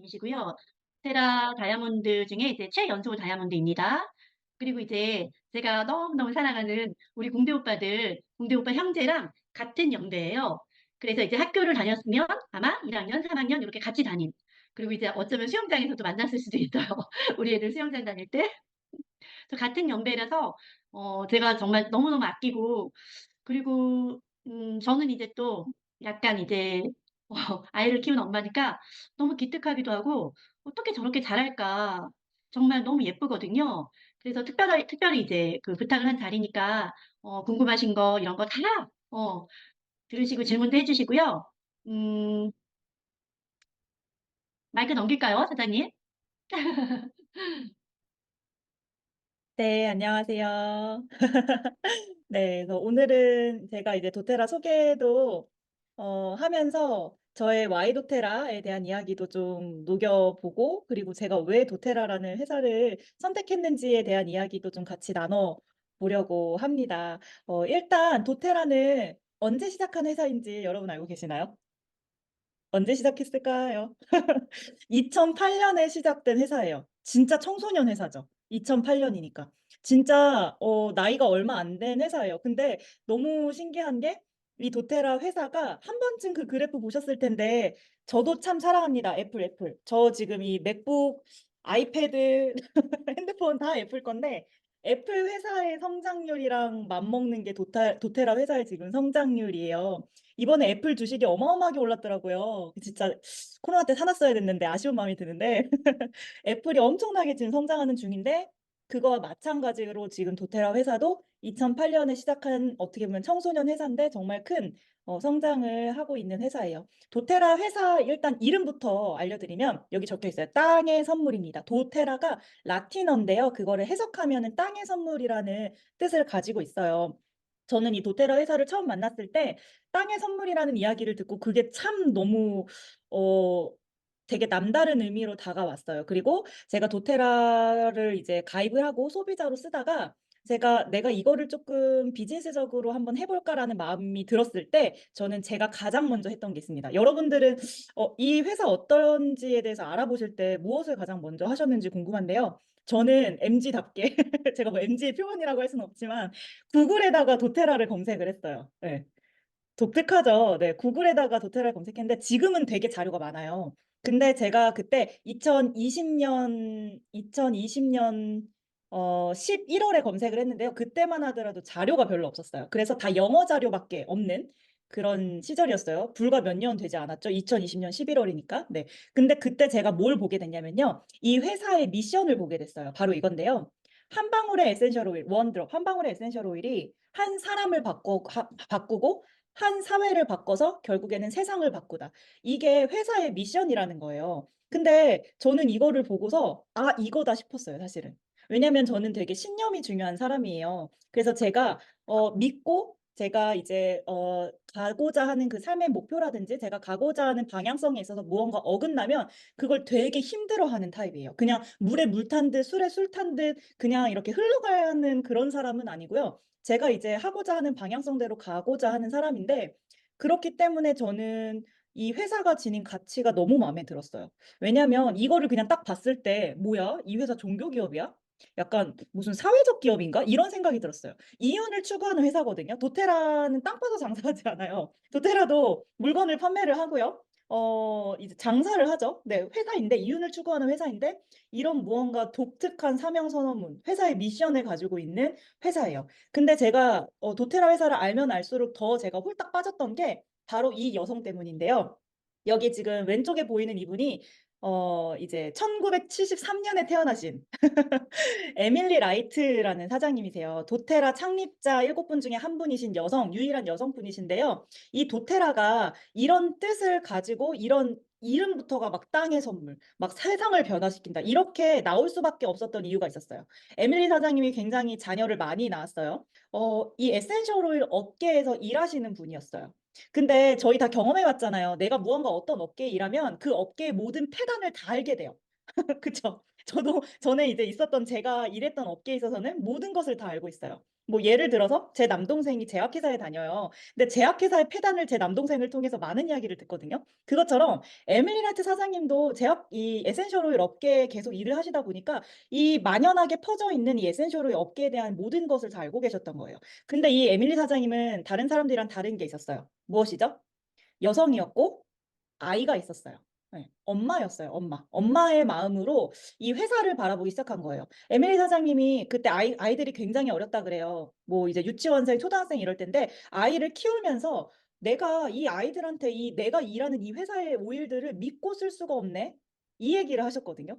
다이아몬드이시고요. 테라 다이아몬드 중에 이제 최연소 다이아몬드입니다. 그리고 이제 제가 너무너무 사랑하는 우리 공대 오빠 형제랑 같은 연배예요. 그래서 이제 학교를 다녔으면 아마 1학년, 3학년 이렇게 같이 다닌. 그리고 이제 어쩌면 수영장에서도 만났을 수도 있어요. 우리 애들 수영장 다닐 때. 그래서 같은 연배라서 제가 정말 너무너무 아끼고 그리고 저는 이제 또 약간 이제 아이를 키우는 엄마니까 너무 기특하기도 하고 어떻게 저렇게 잘할까 정말 너무 예쁘거든요. 그래서 특별히 이제 그 부탁을 한 자리니까 궁금하신 거 이런 거 다 들으시고 질문도 해주시고요. 음, 마이크 넘길까요, 사장님? 네, 안녕하세요. 네, 그래서 오늘은 제가 이제 도테라 소개도 하면서 저의 와이 도테라에 대한 이야기도 좀 녹여보고, 그리고 제가 왜 도테라라는 회사를 선택했는지에 대한 이야기도 좀 같이 나눠보려고 합니다. 일단 도테라는 언제 시작한 회사인지 여러분 알고 계시나요? 언제 시작했을까요? 2008년에 시작된 회사예요. 진짜 청소년 회사죠. 2008년이니까. 진짜 나이가 얼마 안 된 회사예요. 근데 너무 신기한 게 이 도테라 회사가 한 번쯤 그 그래프 보셨을 텐데 저도 참 사랑합니다. 애플. 저 지금 이 맥북, 아이패드, 핸드폰 다 애플 건데 애플 회사의 성장률이랑 맞먹는 게 도테라 회사의 지금 성장률이에요. 이번에 애플 주식이 어마어마하게 올랐더라고요. 진짜 코로나 때 사놨어야 됐는데 아쉬운 마음이 드는데 애플이 엄청나게 지금 성장하는 중인데 그거와 마찬가지로 지금 도테라 회사도 2008년에 시작한 어떻게 보면 청소년 회사인데 정말 큰 성장을 하고 있는 회사예요. 도테라 회사 일단 이름부터 알려드리면 여기 적혀 있어요. 땅의 선물입니다. 도테라가 라틴어인데요. 그거를 해석하면은 땅의 선물이라는 뜻을 가지고 있어요. 저는 이 도테라 회사를 처음 만났을 때 땅의 선물이라는 이야기를 듣고 그게 참 너무 어 되게 남다른 의미로 다가왔어요. 그리고 제가 도테라를 이제 가입을 하고 소비자로 쓰다가 제가 '내가 이거를 쪼끔 비즈니스적으로 한번 해 볼까.'라는 마음이 들었을 때 저는 제가 가장 먼저 했던 게 있습니다. 여러분들은 이 회사 어떤지에 대해서 알아보실 때 무엇을 가장 먼저 하셨는지 궁금한데요. 저는 MZ답게 제가 뭐 MZ의 표본이라고 할 수는 없지만 구글에다가 도테라를 검색을 했어요. 예. 독특하죠. 네. 구글에다가 도테라를 검색했는데 지금은 되게 자료가 많아요. 근데 제가 그때 2020년 11 월에 검색을 했는데요. 그때만 하더라도 자료가 별로 없었어요. 그래서 다 영어 자료밖에 없는 그런 시절이었어요. 불과 몇 년 되지 않았죠. 2020년 11 월이니까. 네. 근데 그때 제가 뭘 보게 됐냐면요. 이 회사의 미션을 보게 됐어요. 바로 이건데요. 한 방울의 에센셜 오일, 원드롭 한 방울의 에센셜 오일이 한 사람을 바꾸고 한 사회를 바꿔서 결국에는 세상을 바꾸다. 이게 회사의 미션이라는 거예요. 근데 저는 이거를 보고서 '아 이거다.' 싶었어요 사실은. 왜냐면 저는 되게 신념이 중요한 사람이에요. 그래서 제가 믿고 제가 이제 가고자 하는 그 삶의 목표라든지 제가 가고자 하는 방향성에 있어서 무언가 어긋나면 그걸 되게 힘들어하는 타입이에요. 그냥 물에 물 탄 듯 술에 술 탄 듯 그냥 이렇게 흘러가는 그런 사람은 아니고요. 제가 이제 하고자 하는 방향성대로 가고자 하는 사람인데 그렇기 때문에 저는 이 회사가 지닌 가치가 너무 마음에 들었어요. 왜냐면 이거를 그냥 딱 봤을 때 '뭐야? 이 회사 종교 기업이야? 약간 무슨 사회적 기업인가?' 이런 생각이 들었어요. 이윤을 추구하는 회사거든요. 도테라는 땅 파서 장사하지 않아요. 도테라도 물건을 판매를 하고요. 이제 장사를 하죠. 네. 회사인데 이윤을 추구하는 회사인데 이런 무언가 독특한 사명 선언문, 회사의 미션을 가지고 있는 회사예요. 근데 제가 도테라 회사를 알면 알수록 더 제가 홀딱 빠졌던 게 바로 이 여성 때문인데요. 여기 지금 왼쪽에 보이는 이분이 이제 1973 년에 태어나신 에밀리 라이트라는 사장님이세요. 도테라 창립자 7분 중에 한 분이신 여성, 유일한 여성분이신데요. 이 도테라가 이런 뜻을 가지고 이런 이름부터가 막 땅의 선물, 막 세상을 변화시킨다. 이렇게 나올 수밖에 없었던 이유가 있었어요. 에밀리 사장님이 굉장히 자녀를 많이 낳았어요. 이 에센셜 오일 업계에서 일하시는 분이었어요. 근데 저희 다 경험해 봤잖아요. 내가 무언가 어떤 업계에 일하면 그 업계의 모든 패단을 다 알게 돼요. 그쵸. 저도 전에 이제 있었던 제가 일했던 업계에 있어서는 모든 것을 다 알고 있어요. 뭐 예를 들어서 제 남동생이 제약회사에 다녀요. 근데 제약회사의 폐단을 제 남동생을 통해서 많은 이야기를 듣거든요. 그것처럼 에밀리라트 사장님도 제약 이 에센셜 오일 업계에 계속 일을 하시다 보니까 이 만연하게 퍼져 있는 이 에센셜 오일 업계에 대한 모든 것을 다 알고 계셨던 거예요. 근데 이 에밀리 사장님은 다른 사람들이랑 다른 게 있었어요. 무엇이죠? 여성이었고 아이가 있었어요. 예. 엄마였어요, 엄마. 엄마의 마음으로 이 회사를 바라보기 시작한 거예요. 에밀리 사장님이 그때 아이들이 굉장히 어렸다 그래요. 뭐 이제 유치원생, 초등학생 이럴 땐데 아이를 키우면서 '내가 이 아이들한테 이 내가 일하는 이 회사의 오일들을 믿고 쓸 수가 없네.' 이 얘기를 하셨거든요.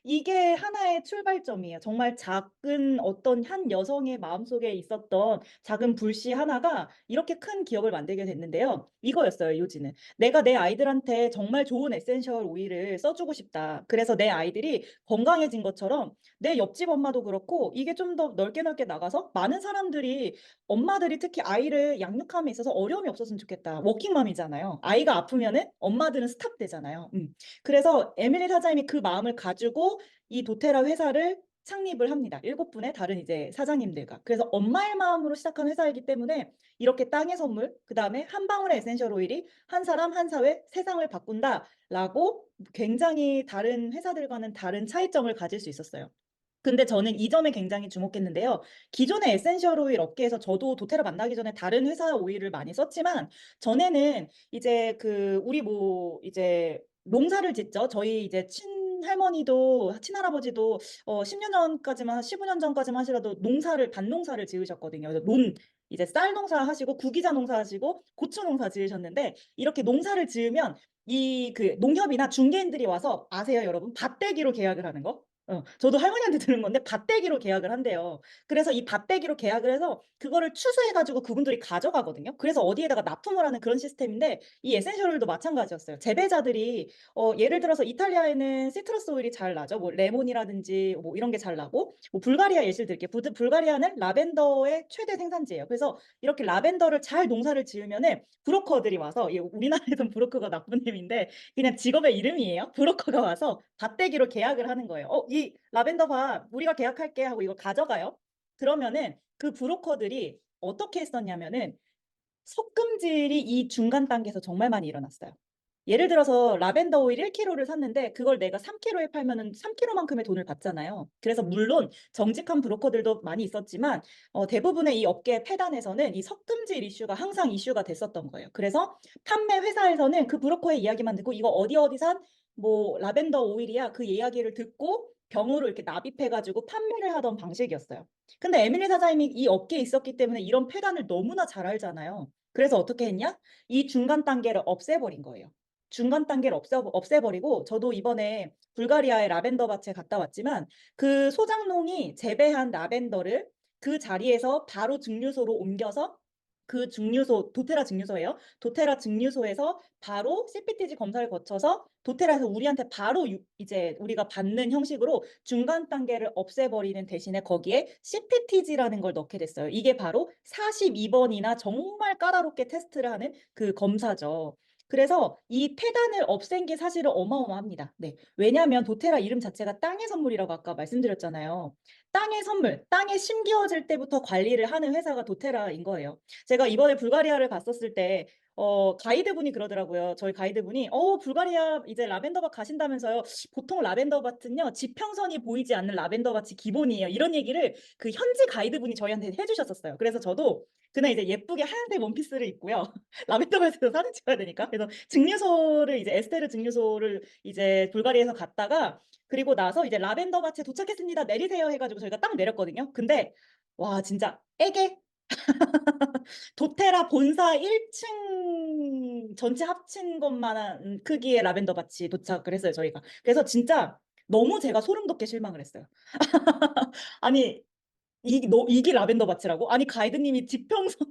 이게 하나의 출발점이에요. 정말 작은 어떤 한 여성의 마음속에 있었던 작은 불씨 하나가 이렇게 큰 기업을 만들게 됐는데요. 이거였어요, 요지는. '내가 내 아이들한테 정말 좋은 에센셜 오일을 써 주고 싶다. 그래서 내 아이들이 건강해진 것처럼 내 옆집 엄마도 그렇고 이게 좀 더 넓게 나가서 많은 사람들이 엄마들이 특히 아이를 양육함에 있어서 어려움이 없었으면 좋겠다.' 워킹맘이잖아요. 아이가 아프면은 엄마들은 스탑되잖아요. 그래서 에밀리 사장님이 그 마음을 가지고 이 도테라 회사를 창립을 합니다. 7 분의 다른 이제 사장님들과. 그래서 엄마의 마음으로 시작한 회사이기 때문에 이렇게 땅의 선물, 그다음에 한 방울의 에센셜 오일이 '한 사람, 한 사회, 세상을 바꾼다.'라고 굉장히 다른 회사들과는 다른 차이점을 가질 수 있었어요. 근데 저는 이 점에 굉장히 주목했는데요. 기존의 에센셜 오일 업계에서 저도 도테라 만나기 전에 다른 회사 오일을 많이 썼지만 전에는 이제 우리 뭐 이제 농사를 짓죠. 저희 이제 친할머니도 친할아버지도 10년 전까지만 15년 전까지만 하시라도 농사를 밭농사를 지으셨거든요. 그래서 이제 쌀 농사하시고 구기자 농사하시고 고추 농사 지으셨는데 이렇게 농사를 지으면 농협이나 중개인들이 와서 아세요, 여러분? 밭대기로 계약을 하는 거? 저도 할머니한테 들은 건데 밭대기로 계약을 한대요. 그래서 이 밭대기로 계약을 해서 그거를 추수해 가지고 그분들이 가져가거든요. 그래서 어디에다가 납품을 하는 그런 시스템인데 이 에센셜 오일도 마찬가지였어요. 재배자들이 예를 들어서 이탈리아에는 시트러스 오일이 잘 나죠. 뭐 레몬이라든지 뭐 이런 게 잘 나고 뭐 불가리아 예시를 들게요. 불가리아는 라벤더의 최대 생산지예요. 그래서 이렇게 라벤더를 잘 농사를 지으면은 브로커들이 와서 우리나라에선 브로커가 나쁜 놈인데 그냥 직업의 이름이에요. 브로커가 와서 밭대기로 계약을 하는 거예요. 이 라벤더 밭 우리가 계약할게." 하고 이걸 가져가요. 그러면은 그 브로커들이 어떻게 했었냐면은 섞음질이 이 중간 단계에서 정말 많이 일어났어요. 예를 들어서 라벤더 오일 1 킬로를 샀는데 그걸 내가 3 킬로에 팔면은 3 킬로만큼의 돈을 받잖아요. 그래서 물론 정직한 브로커들도 많이 있었지만 대부분의 이 업계 폐단에서는 이 섞음질 이슈가 항상 이슈가 됐었던 거예요. 그래서 판매 회사에서는 그 브로커의 이야기만 듣고 "이거 어디 어디 산 뭐 라벤더 오일이야." 그 이야기를 듣고 병으로 이렇게 납입해 가지고 판매를 하던 방식이었어요. 근데 에밀리 사장님이 이 업계에 있었기 때문에 이런 폐단을 너무나 잘 알잖아요. 그래서 어떻게 했냐? 이 중간 단계를 없애버린 거예요. 중간 단계를 없애버리고 저도 이번에 불가리아의 라벤더 밭에 갔다 왔지만 그 소장농이 재배한 라벤더를 그 자리에서 바로 증류소로 옮겨서 그 증류소 도테라 증류소예요. 도테라 증류소에서 바로 CPTG 검사를 거쳐서 도테라에서 우리한테 바로 이제 우리가 받는 형식으로 중간 단계를 없애버리는 대신에 거기에 CPTG라는 걸 넣게 됐어요. 이게 바로 42 번이나 정말 까다롭게 테스트를 하는 그 검사죠. 그래서 이 폐단을 없앤 게 사실은 어마어마합니다. 네. 왜냐하면 도테라 이름 자체가 땅의 선물이라고 아까 말씀드렸잖아요. 땅의 선물, 땅에 심기어질 때부터 관리를 하는 회사가 도테라인 거예요. 제가 이번에 불가리아를 갔었을 때 가이드분이 그러더라고요. 저희 가이드분이 불가리아 이제 라벤더 밭 가신다면서요. 보통 라벤더 밭은요. 지평선이 보이지 않는 라벤더 밭이 기본이에요." 이런 얘기를 그 현지 가이드분이 저희한테 해 주셨었어요. 그래서 저도 그날 이제 예쁘게 하얀색 원피스를 입고요. 라벤더 밭에서 사진 찍어야 되니까. 그래서 증류소를 이제 에스테르 증류소를 이제 불가리아에서 갔다가 그리고 나서 이제 "라벤더 밭에 도착했습니다. 내리세요." 해 가지고 저희가 딱 내렸거든요. 근데 와 진짜 애게 도테라 본사 1층 전체 합친 것만한 크기의 라벤더 밭이 도착을 했어요 저희가. 그래서 진짜 너무 제가 소름 돋게 실망을 했어요. 아니 이게 라벤더 밭이라고? 아니 가이드님이 지평선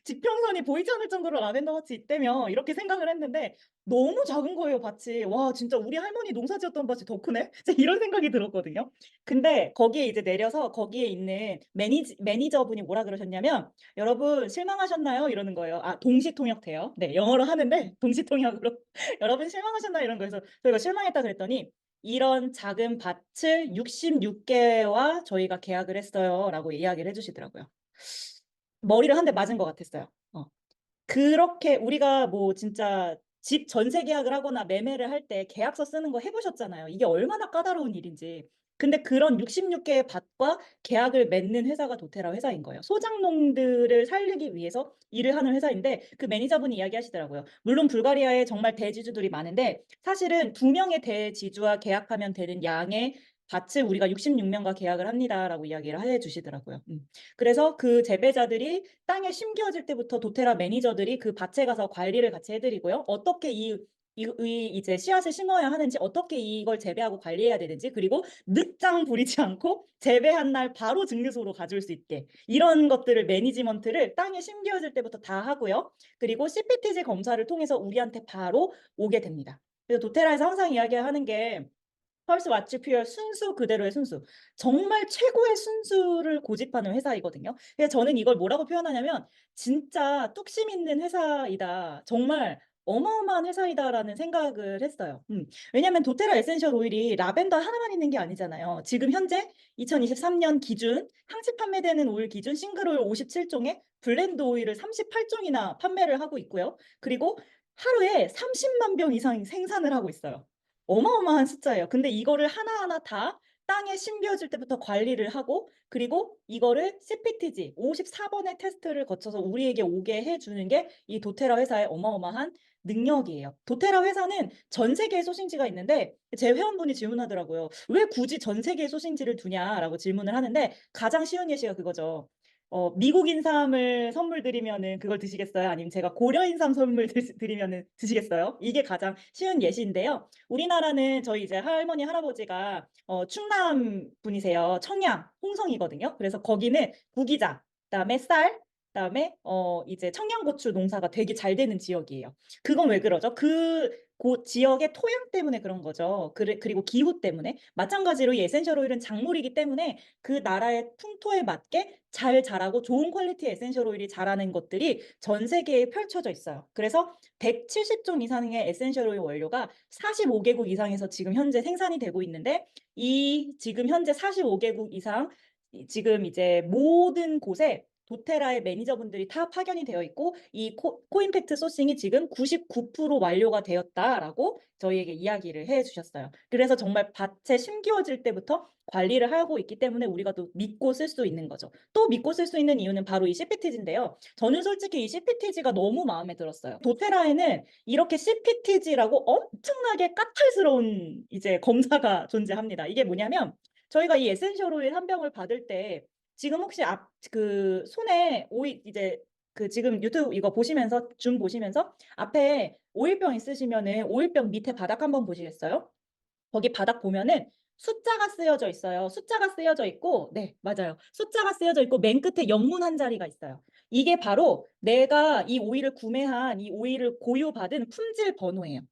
지평선이 보이지 않을 정도로 라벤더 밭이 있다며 이렇게 생각을 했는데 너무 작은 거예요 밭이. '와 진짜 우리 할머니 농사 지었던 밭이 더 크네?' 진짜 이런 생각이 들었거든요. 근데 거기에 이제 내려서 거기에 있는 매니저분이 뭐라 그러셨냐면 "여러분 실망하셨나요?" 이러는 거예요. 동시 통역돼요. 네 영어로 하는데 동시 통역으로 "여러분 실망하셨나요?" 이런 거예요. 그래서 저희가 "실망했다." 그랬더니 이런 작은 밭을 66개와 저희가 계약을 했어요라고 이야기를 해 주시더라고요. 머리를 한 대 맞은 것 같았어요. 그렇게 우리가 뭐 진짜 집 전세 계약을 하거나 매매를 할 때 계약서 쓰는 거 해 보셨잖아요. 이게 얼마나 까다로운 일인지. 근데 그런 66 개의 밭과 계약을 맺는 회사가 도테라 회사인 거예요. 소작농들을 살리기 위해서 일을 하는 회사인데 그 매니저분이 이야기하시더라고요. 물론 불가리아에 정말 대지주들이 많은데 사실은 2 명의 대지주와 계약하면 되는 양의 밭을 우리가 66 명과 계약을 합니다라고 이야기를 해 주시더라고요. 그래서 그 재배자들이 땅에 심겨질 때부터 도테라 매니저들이 그 밭에 가서 관리를 같이 해 드리고요. 어떻게 이 이제 씨앗을 심어야 하는지, 어떻게 이걸 재배하고 관리해야 되는지, 그리고 늦장 부리지 않고 재배한 날 바로 증류소로 가져올 수 있게 이런 것들을 매니지먼트를 땅에 심겨질 때부터 다 하고요. 그리고 CPTG 검사를 통해서 우리한테 바로 오게 됩니다. 그래서 도테라에서 항상 이야기하는 게 펄스 왓츠 퓨어 순수 그대로의 순수. 정말 최고의 순수를 고집하는 회사이거든요. 그래서 저는 이걸 뭐라고 표현하냐면 '진짜 뚝심 있는 회사이다. 정말 어마어마한 회사이다.'라는 생각을 했어요. 왜냐하면 도테라 에센셜 오일이 라벤더 하나만 있는 게 아니잖아요. 지금 현재 2023년 기준 항치 판매되는 오일 기준 싱글 오일 57 종에 블렌드 오일을 38 종이나 판매를 하고 있고요. 그리고 하루에 300,000병 이상 생산을 하고 있어요. 어마어마한 숫자예요. 근데 이거를 하나하나 다 땅에 심겨질 때부터 관리를 하고 그리고 이거를 CPTG 54 번의 테스트를 거쳐서 우리에게 오게 해 주는 게 이 도테라 회사의 어마어마한 능력이에요. 도테라 회사는 전 세계에 소싱지가 있는데 제 회원분이 질문하더라고요. "왜 굳이 전 세계에 소싱지를 두냐?"라고 질문을 하는데 가장 쉬운 예시가 그거죠. 미국 인삼을 선물 드리면은 그걸 드시겠어요? 아니면 제가 고려 인삼 선물 드리면은 드시겠어요? 이게 가장 쉬운 예시인데요. 우리나라는 저희 이제 할머니, 할아버지가 충남 분이세요. 청양, 홍성이거든요. 그래서 거기는 구기자, 그다음에 쌀, 그다음에 이제 청양고추 농사가 되게 잘 되는 지역이에요. 그건 왜 그러죠? 고 지역의 토양 때문에 그런 거죠. 그리고 기후 때문에. 마찬가지로 이 에센셜 오일은 작물이기 때문에 그 나라의 풍토에 맞게 잘 자라고 좋은 퀄리티의 에센셜 오일이 자라는 것들이 전 세계에 펼쳐져 있어요. 그래서 170종 이상의 에센셜 오일 원료가 45 개국 이상에서 지금 현재 생산이 되고 있는데 이 지금 현재 45 개국 이상 지금 이제 모든 곳에 도테라의 매니저분들이 다 파견이 되어 있고 이 코임팩트 소싱이 지금 99% 완료가 되었다라고 저희에게 이야기를 해 주셨어요. 그래서 정말 밭에 심기워질 때부터 관리를 하고 있기 때문에 우리가 또 믿고 쓸 수 있는 거죠. 또 믿고 쓸 수 있는 이유는 바로 이 CPTG인데요. 저는 솔직히 이 CPTG가 너무 마음에 들었어요. 도테라에는 이렇게 CPTG라고 엄청나게 까탈스러운 이제 검사가 존재합니다. 이게 뭐냐면 저희가 이 에센셜 오일 한 병을 받을 때 지금 혹시 손에 오일 이제 지금 유튜브 이거 보시면서 줌 보시면서 앞에 오일병 있으시면은 오일병 밑에 바닥 한번 보시겠어요? 거기 바닥 보면은 숫자가 쓰여져 있어요. 숫자가 쓰여져 있고 네 맞아요. 숫자가 쓰여져 있고 맨 끝에 영문 한 자리가 있어요. 이게 바로 내가 이 오일을 구매한 이 오일을 고유받은 품질 번호예요.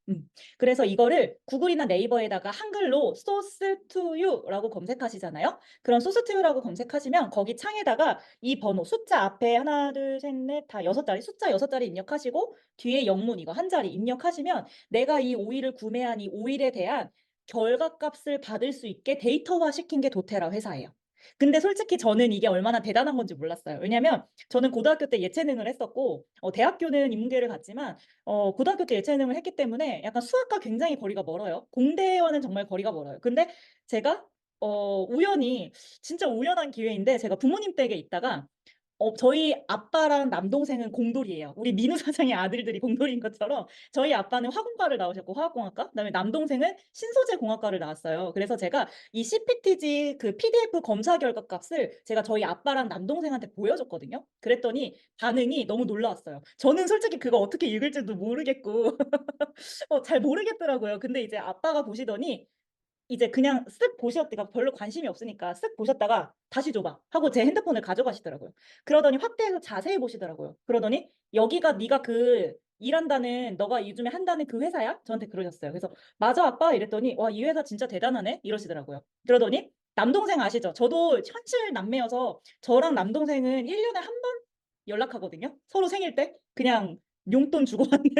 그래서 이거를 구글이나 네이버에다가 한글로 source to you라고 검색하시잖아요. 그럼 source to you라고 검색하시면 거기 창에다가 이 번호 숫자 앞에 하나 둘 셋 넷 다 6 자리 숫자 6 자리 입력하시고 뒤에 영문 이거 한 자리 입력하시면 내가 이 오일을 구매한 이 오일에 대한 결과값을 받을 수 있게 데이터화 시킨 게 도테라 회사예요. 근데 솔직히 저는 이게 얼마나 대단한 건지 몰랐어요. 왜냐면 저는 고등학교 때 예체능을 했었고 대학교는 인문계를 갔지만 고등학교 때 예체능을 했기 때문에 약간 수학과 굉장히 거리가 멀어요. 공대와는 정말 거리가 멀어요. 근데 제가 우연히 진짜 우연한 기회인데 제가 부모님 댁에 있다가 저희 아빠랑 남동생은 공돌이에요. 우리 민우 사장의 아들들이 공돌이인 것처럼 저희 아빠는 화공과를 나오셨고 화학공학과 그다음에 남동생은 신소재 공학과를 나왔어요. 그래서 제가 이 CPTG 그 PDF 검사 결과 값을 제가 저희 아빠랑 남동생한테 보여줬거든요. 그랬더니 반응이 너무 놀라웠어요. 저는 솔직히 그거 어떻게 읽을 줄도 모르겠고 잘 모르겠더라고요. 근데 이제 아빠가 보시더니 이제 그냥 쓱 보셨다가 별로 관심이 없으니까 쓱 보셨다가 "다시 줘 봐." 하고 제 핸드폰을 가져가시더라고요. 그러더니 확대해서 자세히 보시더라고요. 그러더니 "여기가 네가 그 일한다는 너가 요즘에 한다는 그 회사야?" 저한테 그러셨어요. 그래서 "맞아 아빠." 이랬더니 "와 이 회사 진짜 대단하네." 이러시더라고요. 그러더니 남동생 아시죠? 저도 현실 남매여서 저랑 남동생은 1 년에 한 번 연락하거든요. 서로 생일 때. 그냥 용돈 주고받는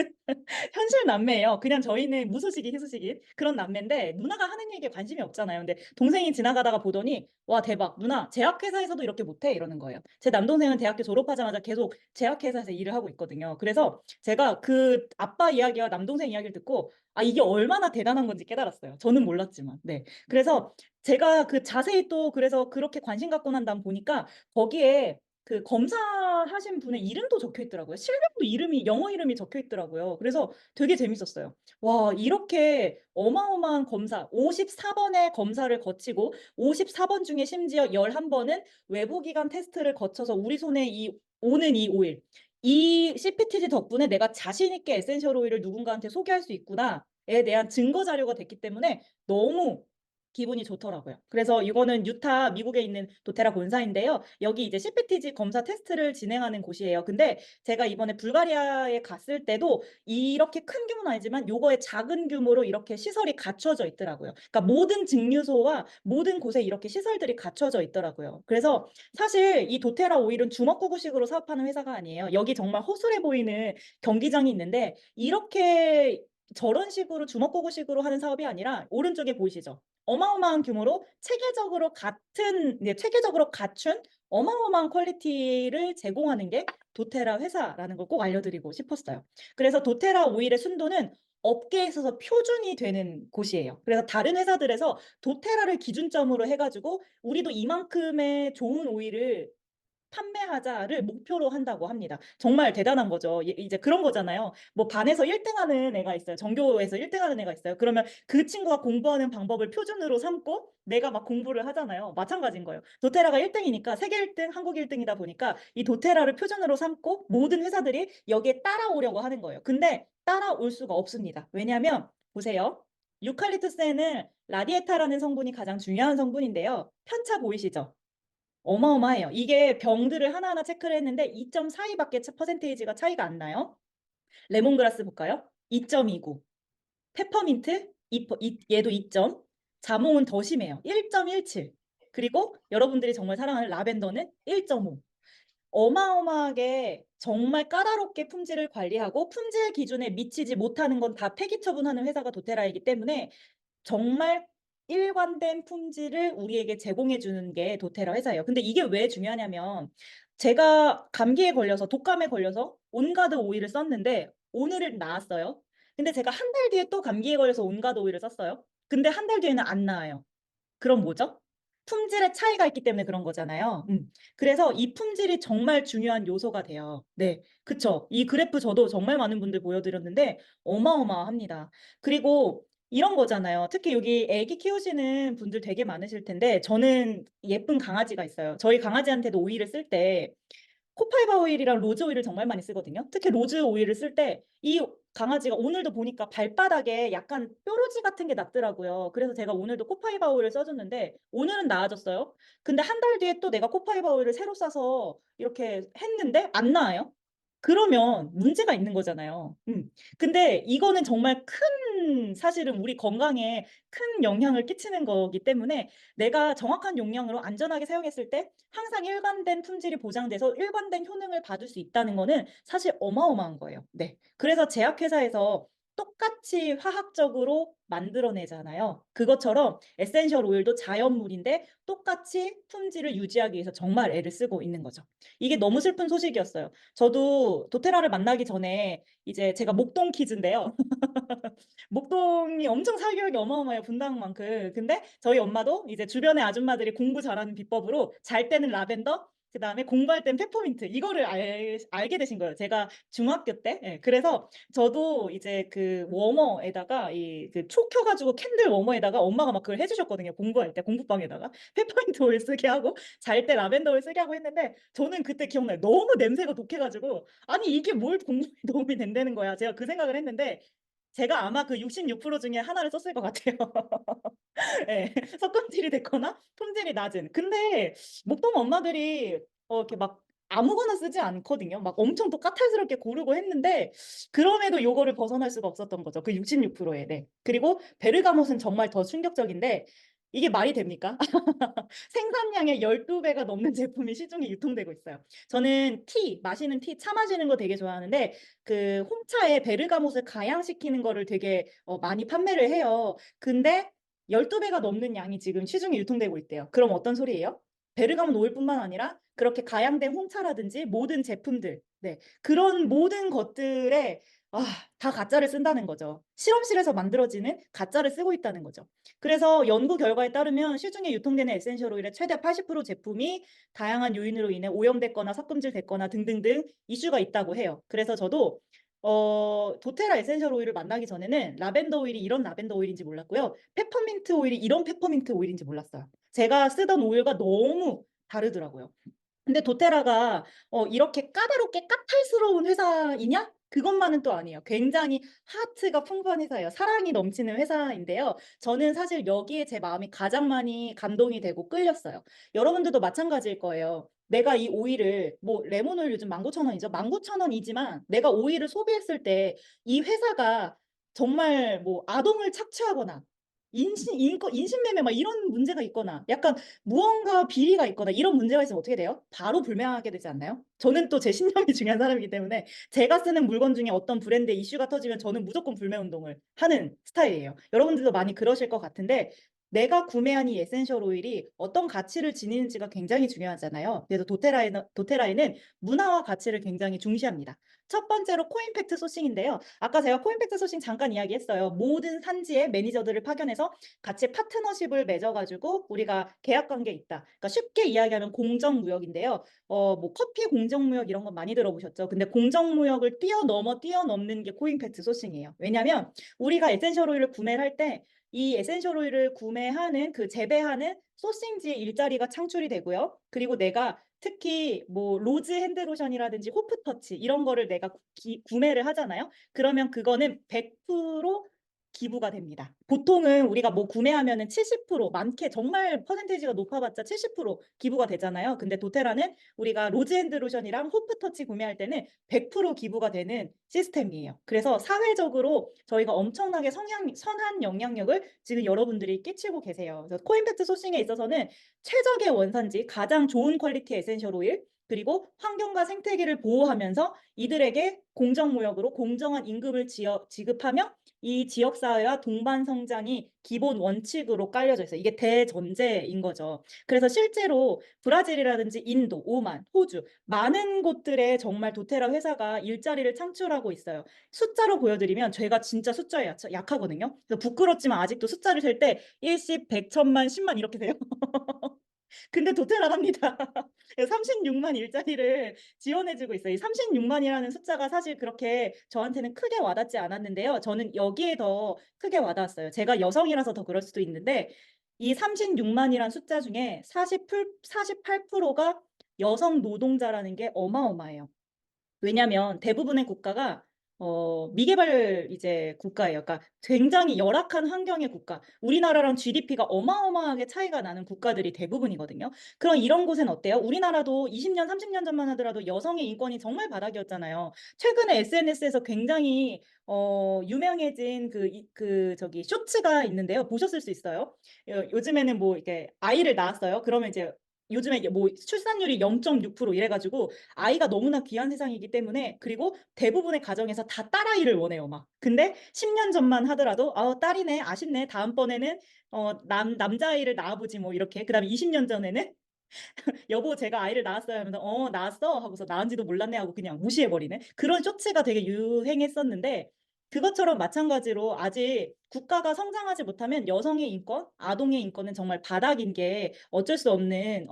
현실 남매예요. 그냥 저희는 무소식이 희소식인 그런 남매인데 누나가 하는 얘기에 관심이 없잖아요. 근데 동생이 지나가다가 보더니 "와 대박. 누나 제약회사에서도 이렇게 못해?" 이러는 거예요. 제 남동생은 대학교 졸업하자마자 계속 제약회사에서 일을 하고 있거든요. 그래서 제가 그 아빠 이야기와 남동생 이야기를 듣고 아 이게 얼마나 대단한 건지 깨달았어요. 저는 몰랐지만. 네. 그래서 제가 그 자세히 또 그래서 그렇게 관심 갖고 난 다음 보니까 거기에 그 검사하신 분의 이름도 적혀 있더라고요. 실명도 이름이 영어 이름이 적혀 있더라고요. 그래서 되게 재밌었어요. 와 이렇게 어마어마한 검사 54 번의 검사를 거치고 54번 중에 심지어 11 번은 외부 기관 테스트를 거쳐서 우리 손에 이 오는 이 오일 이 CPTG 덕분에 내가 자신 있게 에센셜 오일을 누군가한테 소개할 수 있구나에 대한 증거 자료가 됐기 때문에 너무 기분이 좋더라고요. 그래서 이거는 유타 미국에 있는 도테라 본사인데요. 여기 이제 CPTG 검사 테스트를 진행하는 곳이에요. 근데 제가 이번에 불가리아에 갔을 때도 이렇게 큰 규모는 아니지만 요거의 작은 규모로 이렇게 시설이 갖춰져 있더라고요. 그러니까 모든 증류소와 모든 곳에 이렇게 시설들이 갖춰져 있더라고요. 그래서 사실 이 도테라 오일은 주먹구구식으로 사업하는 회사가 아니에요. 여기 정말 허술해 보이는 경기장이 있는데 이렇게 저런 식으로 주먹구구식으로 하는 사업이 아니라 오른쪽에 보이시죠? 어마어마한 규모로 체계적으로 갖춘 어마어마한 퀄리티를 제공하는 게 도테라 회사라는 걸 꼭 알려드리고 싶었어요. 그래서 도테라 오일의 순도는 업계에 있어서 표준이 되는 곳이에요. 그래서 다른 회사들에서 도테라를 기준점으로 해 가지고 우리도 이만큼의 좋은 오일을 판매하자를 목표로 한다고 합니다. 정말 대단한 거죠. 이제 그런 거잖아요. 뭐 반에서 1등 하는 애가 있어요. 전교에서 1등 하는 애가 있어요. 그러면 그 친구가 공부하는 방법을 표준으로 삼고 내가 막 공부를 하잖아요. 마찬가지인 거예요. 도테라가 1 등이니까 세계 1 등, 한국 1 등이다 보니까 이 도테라를 표준으로 삼고 모든 회사들이 여기에 따라오려고 하는 거예요. 근데 따라올 수가 없습니다. 왜냐하면 보세요. 유칼립투스에는 라디에타라는 성분이 가장 중요한 성분인데요. 편차 보이시죠? 어마어마해요. 이게 병들을 하나하나 체크를 했는데 2.42 밖에 퍼센테이지가 차이가 안 나요. 레몬그라스 볼까요? 2.29. 페퍼민트 얘도 2점. 자몽은 더 심해요. 1.17. 그리고 여러분들이 정말 사랑하는 라벤더는 1.5. 어마어마하게 정말 까다롭게 품질을 관리하고 품질 기준에 미치지 못하는 건 다 폐기 처분하는 회사가 도테라이기 때문에 정말 일관된 품질을 우리에게 제공해 주는 게 도테라 회사예요. 근데 이게 왜 중요하냐면 제가 감기에 걸려서 독감에 걸려서 온가드 오일을 썼는데 오늘은 나았어요. 근데 제가 한 달 뒤에 또 감기에 걸려서 온가드 오일을 썼어요. 근데 한 달 뒤에는 안 나아요. 그럼 뭐죠? 품질의 차이가 있기 때문에 그런 거잖아요. 그래서 이 품질이 정말 중요한 요소가 돼요. 네. 그쵸. 이 그래프 저도 정말 많은 분들 보여 드렸는데 어마어마합니다. 그리고 이런 거잖아요. 특히 여기 애기 키우시는 분들 되게 많으실 텐데 저는 예쁜 강아지가 있어요. 저희 강아지한테도 오일을 쓸 때 코파이바 오일이랑 로즈 오일을 정말 많이 쓰거든요. 특히 로즈 오일을 쓸 때 이 강아지가 오늘도 보니까 발바닥에 약간 뾰루지 같은 게 났더라고요. 그래서 제가 오늘도 코파이바 오일을 써 줬는데 오늘은 나아졌어요. 근데 한 달 뒤에 또 내가 코파이바 오일을 새로 사서 이렇게 했는데 안 나아요. 그러면 문제가 있는 거잖아요. 근데 이거는 정말 큰 사실은 우리 건강에 큰 영향을 끼치는 거기 때문에 내가 정확한 용량으로 안전하게 사용했을 때 항상 일관된 품질이 보장돼서 일관된 효능을 받을 수 있다는 거는 사실 어마어마한 거예요. 네. 그래서 제약회사에서 똑같이 화학적으로 만들어내잖아요. 그것처럼 에센셜 오일도 자연물인데 똑같이 품질을 유지하기 위해서 정말 애를 쓰고 있는 거죠. 이게 너무 슬픈 소식이었어요. 저도 도테라를 만나기 전에 이제 제가 목동 키즈인데요. 목동이 엄청 사교육이 어마어마해요, 분당만큼. 근데 저희 엄마도 이제 주변의 아줌마들이 공부 잘하는 비법으로 잘 때는 라벤더 그다음에 공부할 땐 페퍼민트 이거를 알게 되신 거예요. 제가 중학교 때. 예. 그래서 저도 이제 그 워머에다가 이 그 초 켜 가지고 캔들 워머에다가 엄마가 막 그걸 해 주셨거든요, 공부할 때 공부방에다가. 페퍼민트 오일 쓰게 하고 잘 때 라벤더 오일 쓰게 하고 했는데 저는 그때 기억나요. 너무 냄새가 독해 가지고 '아니 이게 뭘 공부에 도움이 된다는 거야.' 제가 그 생각을 했는데 제가 아마 그 66% 중에 하나를 썼을 것 같아요. 예. 섞음질이 됐거나 품질이 낮은. 근데 목동 엄마들이 이렇게 막 아무거나 쓰지 않거든요. 막 엄청 또 까탈스럽게 고르고 했는데 그럼에도 요거를 벗어날 수가 없었던 거죠. 그 66% 에. 네. 그리고 베르가못은 정말 더 충격적인데 이게 말이 됩니까? 생산량의 12배가 넘는 제품이 시중에 유통되고 있어요. 저는 마시는 차 마시는 거 되게 좋아하는데 그 홍차에 베르가못을 가양시키는 거를 되게 많이 판매를 해요. 근데 12배가 넘는 양이 지금 시중에 유통되고 있대요. 그럼 어떤 소리예요? 베르가못 오일뿐만 아니라 그렇게 가양된 홍차라든지 모든 제품들, 네, 그런 모든 것들에 아, 다 가짜를 쓴다는 거죠. 실험실에서 만들어지는 가짜를 쓰고 있다는 거죠. 그래서 연구 결과에 따르면 시중에 유통되는 에센셜 오일의 최대 80% 제품이 다양한 요인으로 인해 오염됐거나 섞음질 됐거나 등등등 이슈가 있다고 해요. 그래서 저도 도테라 에센셜 오일을 만나기 전에는 라벤더 오일이 이런 라벤더 오일인지 몰랐고요. 페퍼민트 오일이 이런 페퍼민트 오일인지 몰랐어요. 제가 쓰던 오일과 너무 다르더라고요. 근데 도테라가 이렇게 까다롭게 까탈스러운 회사이냐? 그것만은 또 아니에요. 굉장히 하트가 풍부한 회사예요. 사랑이 넘치는 회사인데요. 저는 사실 여기에 제 마음이 가장 많이 감동이 되고 끌렸어요. 여러분들도 마찬가지일 거예요. 내가 이 오일을 뭐 레몬 오일 요즘 19,000원이죠. 19,000원이지만 내가 오일을 소비했을 때 이 회사가 정말 뭐 아동을 착취하거나 인신매매 막 이런 문제가 있거나 약간 무언가 비리가 있거나 이런 문제가 있으면 어떻게 돼요? 바로 불매하게 되지 않나요? 저는 또 제 신념이 중요한 사람이기 때문에 제가 쓰는 물건 중에 어떤 브랜드의 이슈가 터지면 저는 무조건 불매 운동을 하는 스타일이에요. 여러분들도 많이 그러실 것 같은데 내가 구매한 이 에센셜 오일이 어떤 가치를 지니는지가 굉장히 중요하잖아요. 그래서 도테라에는 문화와 가치를 굉장히 중시합니다. 첫 번째로 코임팩트 소싱인데요. 아까 제가 코임팩트 소싱 잠깐 이야기했어요. 모든 산지의 매니저들을 파견해서 같이 파트너십을 맺어가지고 우리가 계약 관계에 있다. 그러니까 쉽게 이야기하면 공정무역인데요. 뭐 커피 공정무역 이런 거 많이 들어보셨죠? 근데 공정무역을 뛰어넘는 게 코임팩트 소싱이에요. 왜냐하면 우리가 에센셜 오일을 구매를 할 때 이 에센셜 오일을 구매하는 그 재배하는 소싱지의 일자리가 창출이 되고요. 그리고 내가 특히 뭐 로즈 핸드로션이라든지 호프터치 이런 거를 내가 구매를 하잖아요. 그러면 그거는 100% 기부가 됩니다. 보통은 우리가 뭐 구매하면은 70% 많게 정말 퍼센테이지가 높아봤자 70% 기부가 되잖아요. 근데 도테라는 우리가 로즈 핸드 로션이랑 호프터치 구매할 때는 100% 기부가 되는 시스템이에요. 그래서 사회적으로 저희가 엄청나게 선한 영향력을 지금 여러분들이 끼치고 계세요. 그래서 코인팩트 소싱에 있어서는 최적의 원산지, 가장 좋은 퀄리티의 에센셜 오일, 그리고 환경과 생태계를 보호하면서 이들에게 공정무역으로 공정한 임금을 지급하며 이 지역사회와 동반 성장이 기본 원칙으로 깔려져 있어요. 이게 대전제인 거죠. 그래서 실제로 브라질이라든지 인도, 오만, 호주 많은 곳들에 정말 도테라 회사가 일자리를 창출하고 있어요. 숫자로 보여드리면 제가 진짜 숫자에 약하거든요. 그래서 부끄럽지만 아직도 숫자를 셀 때 일십, 백, 천만, 십만 이렇게 돼요. 근데 도태나갑니다. 36만 일자리를 지원해주고 있어요. 이 36만이라는 숫자가 사실 그렇게 저한테는 크게 와닿지 않았는데요. 저는 여기에 더 크게 와닿았어요. 제가 여성이라서 더 그럴 수도 있는데 이 36만이란 숫자 중에 48%가 여성 노동자라는 게 어마어마해요. 왜냐면 대부분의 국가가 미개발 이제 국가예요. 그러니까 굉장히 열악한 환경의 국가. 우리나라랑 GDP가 어마어마하게 차이가 나는 국가들이 대부분이거든요. 그럼 이런 곳은 어때요? 우리나라도 20년, 30년 전만 하더라도 여성의 인권이 정말 바닥이었잖아요. 최근에 SNS에서 굉장히 유명해진 저기 쇼츠가 있는데요. 보셨을 수 있어요. 요즘에는 뭐 이렇게 아이를 낳았어요. 그러면 이제 요즘에 뭐 출산율이 0.6% 이래가지고 아이가 너무나 귀한 세상이기 때문에 그리고 대부분의 가정에서 다 딸아이를 원해요 막. 근데 10년 전만 하더라도 딸이네 아쉽네 다음번에는 남자아이를 낳아보지 뭐 이렇게 그다음에 20년 전에는 여보 제가 아이를 낳았어요 하면서 낳았어 하고서 낳은지도 몰랐네 하고 그냥 무시해버리는 그런 쇼츠가 되게 유행했었는데 그것처럼 마찬가지로 아직 국가가 성장하지 못하면 여성의 인권, 아동의 인권은 정말 바닥인 게 어쩔 수 없는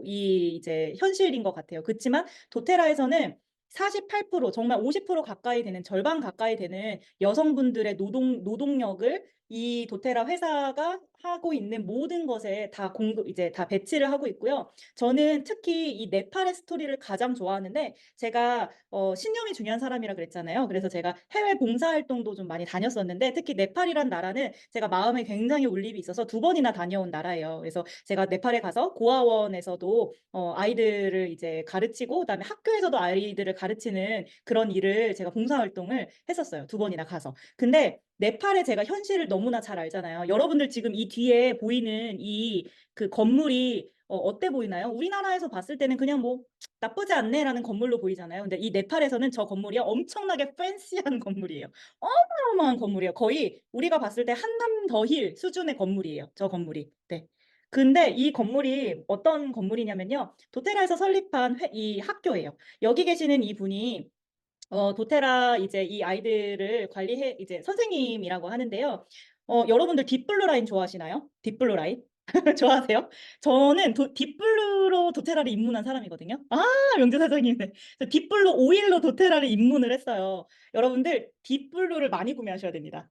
이 이제 현실인 것 같아요. 그렇지만 도테라에서는 48% 정말 50% 가까이 되는 절반 가까이 되는 여성분들의 노동력을 이 도테라 회사가 하고 있는 모든 것에 다 이제 다 배치를 하고 있고요. 저는 특히 이 네팔의 스토리를 가장 좋아하는데 제가 신념이 중요한 사람이라 그랬잖아요. 그래서 제가 해외 봉사활동도 좀 많이 다녔었는데 특히 네팔이란 나라는 제가 마음에 굉장히 울림이 있어서 두 번이나 다녀온 나라예요. 그래서 제가 네팔에 가서 고아원에서도 아이들을 이제 가르치고 그다음에 학교에서도 아이들을 가르치는 그런 일을 제가 봉사활동을 했었어요. 두 번이나 가서. 근데 네팔의 제가 현실을 너무나 잘 알잖아요. 여러분들 지금 이 뒤에 보이는 이 그 건물이 어때 보이나요? 우리나라에서 봤을 때는 그냥 뭐 나쁘지 않네라는 건물로 보이잖아요. 근데 이 네팔에서는 저 건물이 엄청나게 팬시한 건물이에요. 어마어마한 건물이에요. 거의 우리가 봤을 때 한남 더힐 수준의 건물이에요. 저 건물이. 네. 근데 이 건물이 어떤 건물이냐면요. 도테라에서 설립한 이 학교예요. 여기 계시는 이분이 도테라 이제 이 아이들을 관리해 이제 선생님이라고 하는데요. 여러분들 딥블루 라인 좋아하시나요? 딥블루 라인? 좋아하세요? 저는 딥블루로 도테라를 입문한 사람이거든요. 아, 명재 사장님. 네. 저 딥블루 오일로 도테라를 입문을 했어요. 여러분들 딥블루를 많이 구매하셔야 됩니다.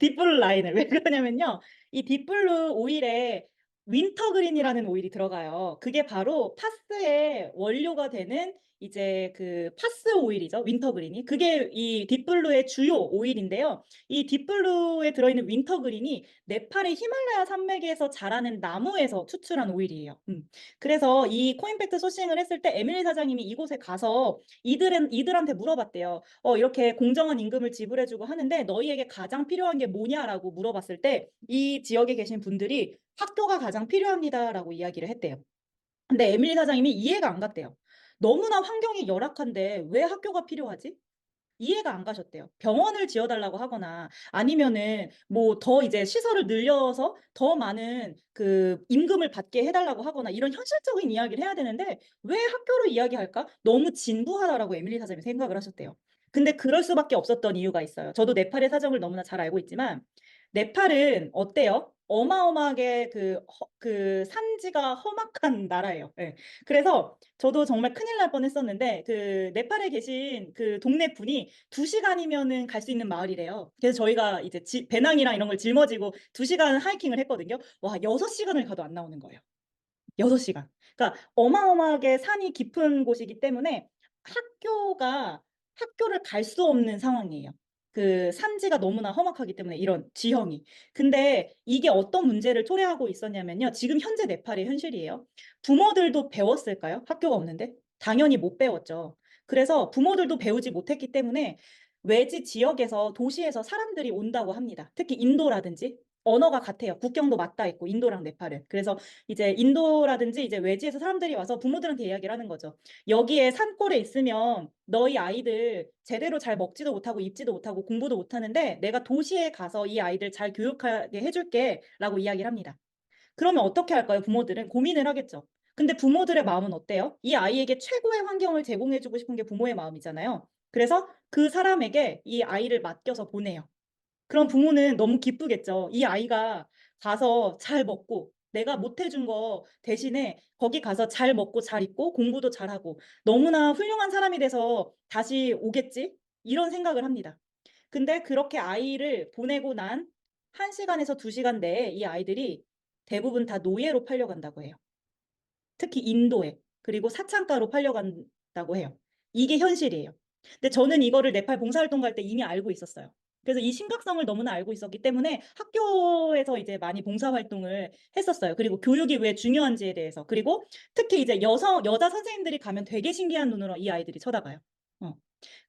딥블루 라인을. 왜 그러냐면요. 이 딥블루 오일에 윈터그린이라는 오일이 들어가요. 그게 바로 파스의 원료가 되는 이제 그 파스 오일이죠. 윈터그린이. 그게 이 딥블루의 주요 오일인데요. 이 딥블루에 들어있는 윈터그린이 네팔의 히말라야 산맥에서 자라는 나무에서 추출한 오일이에요. 그래서 이 코인팩트 소싱을 했을 때 에밀리 사장님이 이곳에 가서 이들한테 물어봤대요. 이렇게 공정한 임금을 지불해주고 하는데 너희에게 가장 필요한 게 뭐냐라고 물어봤을 때 이 지역에 계신 분들이 학교가 가장 필요합니다라고 이야기를 했대요. 근데 에밀리 사장님이 이해가 안 갔대요. 너무나 환경이 열악한데 왜 학교가 필요하지? 이해가 안 가셨대요. 병원을 지어달라고 하거나 아니면은 뭐 더 이제 시설을 늘려서 더 많은 그 임금을 받게 해달라고 하거나 이런 현실적인 이야기를 해야 되는데 왜 학교를 이야기할까? 너무 진부하다라고 에밀리 사장님이 생각을 하셨대요. 근데 그럴 수밖에 없었던 이유가 있어요. 저도 네팔의 사정을 너무나 잘 알고 있지만 네팔은 어때요? 어마어마하게 그 산지가 험악한 나라예요. 예. 그래서 저도 정말 큰일 날 뻔했었는데 그 네팔에 계신 그 동네 분이 2시간이면은 갈 수 있는 마을이래요. 그래서 저희가 이제 배낭이랑 이런 걸 짊어지고 2시간 하이킹을 했거든요. 와, 6시간을 가도 안 나오는 거예요. 6시간. 그러니까 어마어마하게 산이 깊은 곳이기 때문에 학교를 갈 수 없는 상황이에요. 그 산지가 너무나 험악하기 때문에 이런 지형이. 근데 이게 어떤 문제를 초래하고 있었냐면요. 지금 현재 네팔의 현실이에요. 부모들도 배웠을까요? 학교가 없는데? 당연히 못 배웠죠. 그래서 부모들도 배우지 못했기 때문에 외지 지역에서 도시에서 사람들이 온다고 합니다. 특히 인도라든지 언어가 같아요. 국경도 맞닿아 있고 인도랑 네팔은. 그래서 이제 인도라든지 이제 외지에서 사람들이 와서 부모들한테 이야기를 하는 거죠. 여기에 산골에 있으면 너희 아이들 제대로 잘 먹지도 못하고 입지도 못하고 공부도 못하는데 내가 도시에 가서 이 아이들 잘 교육하게 해줄게 라고 이야기를 합니다. 그러면 어떻게 할까요? 부모들은 고민을 하겠죠. 근데 부모들의 마음은 어때요? 이 아이에게 최고의 환경을 제공해주고 싶은 게 부모의 마음이잖아요. 그래서 그 사람에게 이 아이를 맡겨서 보내요. 그럼 부모는 너무 기쁘겠죠. 이 아이가 가서 잘 먹고 내가 못 해준 거 대신에 거기 가서 잘 먹고 잘 입고 공부도 잘하고 너무나 훌륭한 사람이 돼서 다시 오겠지? 이런 생각을 합니다. 근데 그렇게 아이를 보내고 난 1시간에서 2시간 내에 이 아이들이 대부분 다 노예로 팔려간다고 해요. 특히 인도에. 그리고 사창가로 팔려간다고 해요. 이게 현실이에요. 근데 저는 이거를 네팔 봉사활동 갈 때 이미 알고 있었어요. 그래서 이 심각성을 너무나 알고 있었기 때문에 학교에서 이제 많이 봉사활동을 했었어요. 그리고 교육이 왜 중요한지에 대해서. 그리고 특히 이제 여자 선생님들이 가면 되게 신기한 눈으로 이 아이들이 쳐다봐요. 어.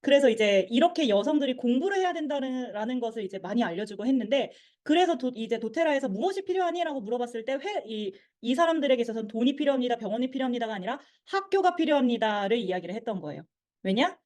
그래서 이제 이렇게 여성들이 공부를 해야 된다는 라는 것을 이제 많이 알려주고 했는데 그래서 이제 도테라에서 무엇이 필요하니라고 물어봤을 때 이 사람들에게 있어서는 돈이 필요합니다. 병원이 필요합니다가 아니라 학교가 필요합니다를 이야기를 했던 거예요. 왜냐?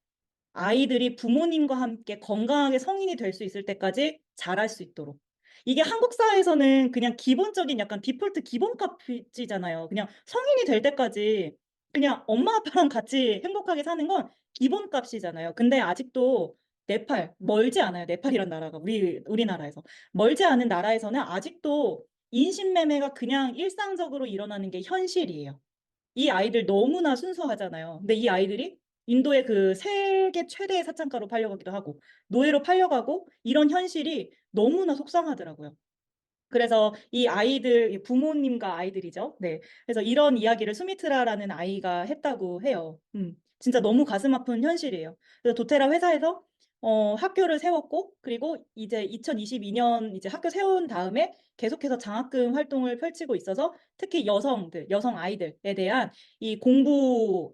아이들이 부모님과 함께 건강하게 성인이 될 수 있을 때까지 자랄 수 있도록. 이게 한국 사회에서는 그냥 기본적인 약간 디폴트 기본값이잖아요. 그냥 성인이 될 때까지 그냥 엄마 아빠랑 같이 행복하게 사는 건 기본값이잖아요. 근데 아직도 네팔 멀지 않아요. 네팔이란 나라가 우리나라에서. 멀지 않은 나라에서는 아직도 인신매매가 그냥 일상적으로 일어나는 게 현실이에요. 이 아이들 너무나 순수하잖아요. 근데 이 아이들이 인도의 그 세계 최대의 사창가로 팔려가기도 하고 노예로 팔려가고 이런 현실이 너무나 속상하더라고요. 그래서 이 아이들 이 부모님과 아이들이죠. 네. 그래서 이런 이야기를 수미트라라는 아이가 했다고 해요. 진짜 너무 가슴 아픈 현실이에요. 그래서 도테라 회사에서 학교를 세웠고, 그리고 이제 2022년 이제 학교 세운 다음에 계속해서 장학금 활동을 펼치고 있어서 특히 여성들, 여성 아이들에 대한 이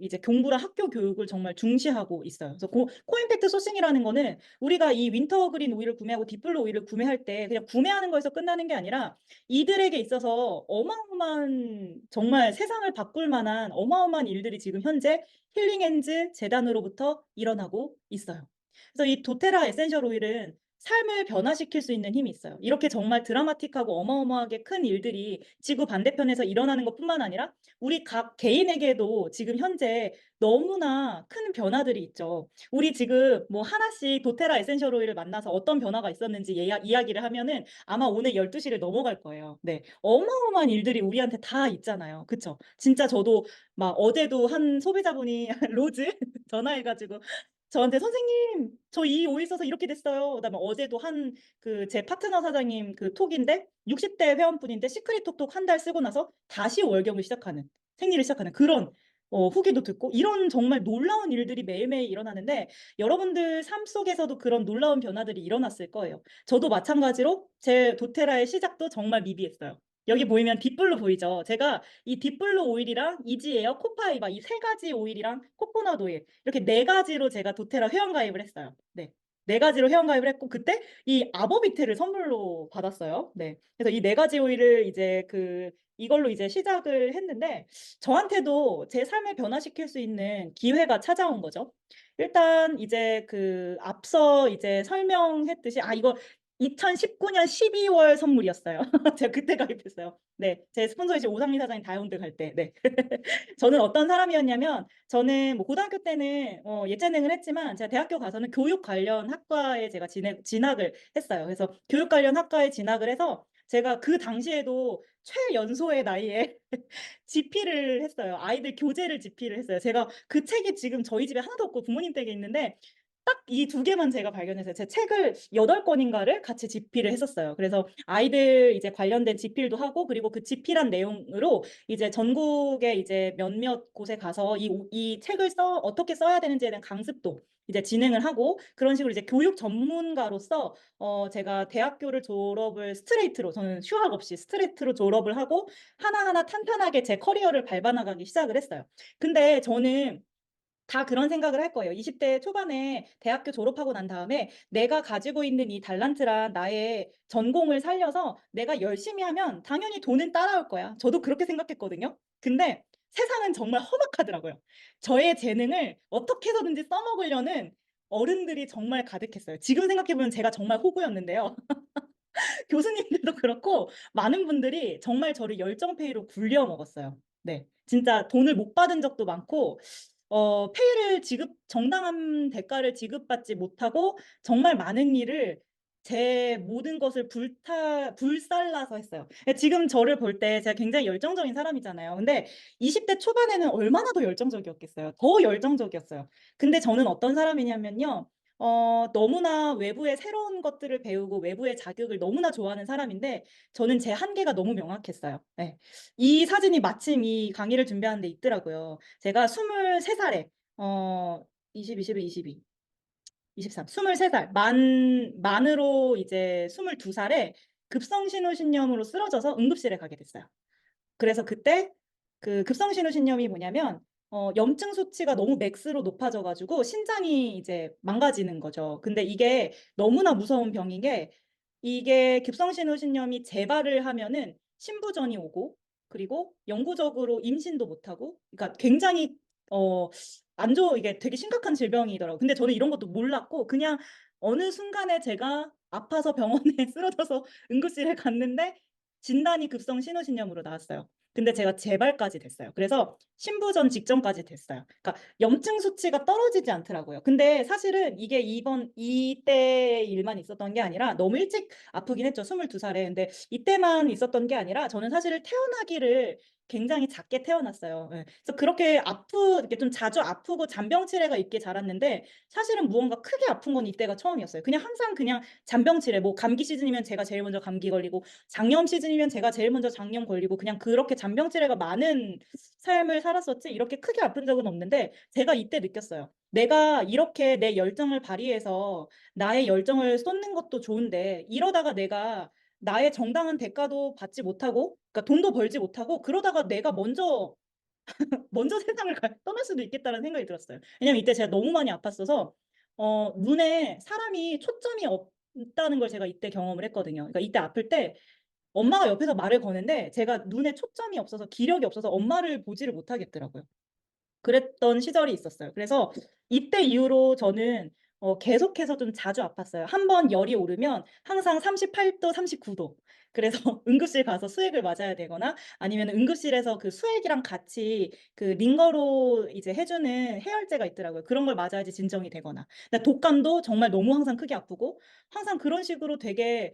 이제 공부랑 학교 교육을 정말 중시하고 있어요. 그래서 코임팩트 소싱이라는 거는 우리가 이 윈터 그린 오일을 구매하고 딥블루 오일을 구매할 때 그냥 구매하는 거에서 끝나는 게 아니라 이들에게 있어서 어마어마한, 정말 세상을 바꿀 만한 어마어마한 일들이 지금 현재 힐링핸즈 재단으로부터 일어나고 있어요. 그래서 이 도테라 에센셜 오일은 삶을 변화시킬 수 있는 힘이 있어요. 이렇게 정말 드라마틱하고 어마어마하게 큰 일들이 지구 반대편에서 일어나는 것뿐만 아니라 우리 각 개인에게도 지금 현재 너무나 큰 변화들이 있죠. 우리 지금 뭐 하나씩 도테라 에센셜 오일을 만나서 어떤 변화가 있었는지 이야기를 하면은 아마 오늘 12시를 넘어갈 거예요. 네. 어마어마한 일들이 우리한테 다 있잖아요. 그쵸? 진짜 저도 막 어제도 한 소비자분이 로즈 전화해 가지고 저한테 "선생님 저 이 오일 써서 이렇게 됐어요." 그다음에 어제도 제 파트너 사장님 톡인데 60대 회원분인데 시크릿 톡톡 한 달 쓰고 나서 다시 월경을 시작하는, 생리를 시작하는 그런 후기도 듣고, 이런 정말 놀라운 일들이 매일매일 일어나는데 여러분들 삶 속에서도 그런 놀라운 변화들이 일어났을 거예요. 저도 마찬가지로 제 도테라의 시작도 정말 미비했어요. 여기 보이면 딥블루 보이죠? 제가 이 딥블루 오일이랑 이지에어, 코파이바 이 세 가지 오일이랑 코코넛 오일 이렇게 네 가지로 제가 도테라 회원 가입을 했어요. 네. 네 가지로 회원 가입을 했고 그때 이 아보비트를 선물로 받았어요. 네. 그래서 이 네 가지 오일을 이제 이걸로 이제 시작을 했는데 저한테도 제 삶을 변화시킬 수 있는 기회가 찾아온 거죠. 일단 이제 앞서 이제 설명했듯이 이거 2019년 12월 선물이었어요. 제가 그때 가입했어요. 네. 제 스폰서이신 오상민 사장님 다이아몬드 갈 때. 네. 저는 어떤 사람이었냐면 저는 뭐 고등학교 때는 예체능을 했지만 제가 대학교 가서는 교육 관련 학과에 제가 진학을 했어요. 그래서 교육 관련 학과에 진학을 해서 제가 그 당시에도 최연소의 나이에 집필을 했어요. 아이들 교재를 집필을 했어요. 제가 그 책이 지금 저희 집에 하나도 없고 부모님 댁에 있는데 딱 이 두 개만 제가 발견했어요. 제 책을 8권인가를 같이 집필을 했었어요. 그래서 아이들 이제 관련된 집필도 하고, 그리고 그 집필한 내용으로 이제 전국에 이제 몇몇 곳에 가서 이 책을 어떻게 써야 되는지에 대한 강습도 이제 진행을 하고, 그런 식으로 이제 교육 전문가로서 제가 대학교를 졸업을 스트레이트로, 저는 휴학 없이 스트레이트로 졸업을 하고 하나하나 탄탄하게 제 커리어를 밟아 나가기 시작을 했어요. 근데 저는 다 그런 생각을 할 거예요. 20대 초반에 대학교 졸업하고 난 다음에 내가 가지고 있는 이 달란트란 나의 전공을 살려서 내가 열심히 하면 당연히 돈은 따라올 거야. 저도 그렇게 생각했거든요. 근데 세상은 정말 험악하더라고요. 저의 재능을 어떻게 해서든지 써먹으려는 어른들이 정말 가득했어요. 지금 생각해 보면 제가 정말 호구였는데요. 교수님들도 그렇고 많은 분들이 정말 저를 열정페이로 굴려 먹었어요. 네. 진짜 돈을 못 받은 적도 많고 페이를 정당한 대가를 지급받지 못하고 정말 많은 일을, 제 모든 것을 불살라서 했어요. 지금 저를 볼 때 제가 굉장히 열정적인 사람이잖아요. 근데 20대 초반에는 얼마나 더 열정적이었겠어요. 더 열정적이었어요. 근데 저는 어떤 사람이냐면요. 너무나 외부의 새로운 것들을 배우고 외부의 자극을 너무나 좋아하는 사람인데 저는 제 한계가 너무 명확했어요. 네. 이 사진이 마침 이 강의를 준비하는 데 있더라고요. 제가 23 살에 20, 21, 22, 23, 23 살 만으로 이제 22 살에 급성신후신염으로 쓰러져서 응급실에 가게 됐어요. 그래서 그때 급성신후신염이 뭐냐면 염증 수치가 너무 맥스로 높아져 가지고 신장이 이제 망가지는 거죠. 근데 이게 너무나 무서운 병인 게, 이게 급성신후신염이 재발을 하면은 신부전이 오고, 그리고 영구적으로 임신도 못 하고, 그러니까 굉장히 어 이게 되게 심각한 질병이더라고요. 근데 저는 이런 것도 몰랐고 그냥 어느 순간에 제가 아파서 병원에 쓰러져서 응급실에 갔는데 진단이 급성신후신염으로 나왔어요. 근데 제가 재발까지 됐어요. 그래서 신부전 직전까지 됐어요. 그러니까 염증 수치가 떨어지지 않더라고요. 근데 사실은 이게 이때의 일만 있었던 게 아니라 너무 일찍 아프긴 했죠. 22 살에. 근데 이때만 있었던 게 아니라 저는 사실 태어나기를 굉장히 작게 태어났어요. 예. 그래서 그렇게 이렇게 좀 자주 아프고 잔병 치레가 있게 자랐는데 사실은 무언가 크게 아픈 건 이때가 처음이었어요. 그냥 항상 그냥 잔병 치레, 뭐 감기 시즌이면 제가 제일 먼저 감기 걸리고 장염 시즌이면 제가 제일 먼저 장염 걸리고 그냥 그렇게 잔병 치레가 많은 삶을 살았었지 이렇게 크게 아픈 적은 없는데 제가 이때 느꼈어요. 내가 이렇게 내 열정을 발휘해서 나의 열정을 쏟는 것도 좋은데 이러다가 내가 나의 정당한 대가도 받지 못하고 그러니까 돈도 벌지 못하고 그러다가 내가 먼저 세상을 떠날 수도 있겠다는 생각이 들었어요. 왜냐면 이때 제가 너무 많이 아팠어서 눈에 사람이 초점이 없다는 걸 제가 이때 경험을 했거든요. 그러니까 이때 아플 때 엄마가 옆에서 말을 거는데 제가 눈에 초점이 없어서 기력이 없어서 엄마를 보지를 못하겠더라고요. 그랬던 시절이 있었어요. 그래서 이때 이후로 저는 계속해서 좀 자주 아팠어요. 한 번 열이 오르면 항상 38도, 39도. 그래서 응급실 가서 수액을 맞아야 되거나 아니면 응급실에서 그 수액이랑 같이 그 링거로 이제 해 주는 해열제가 있더라고요. 그런 걸 맞아야지 진정이 되거나. 근데 독감도 정말 너무 항상 크게 아프고 항상 그런 식으로 되게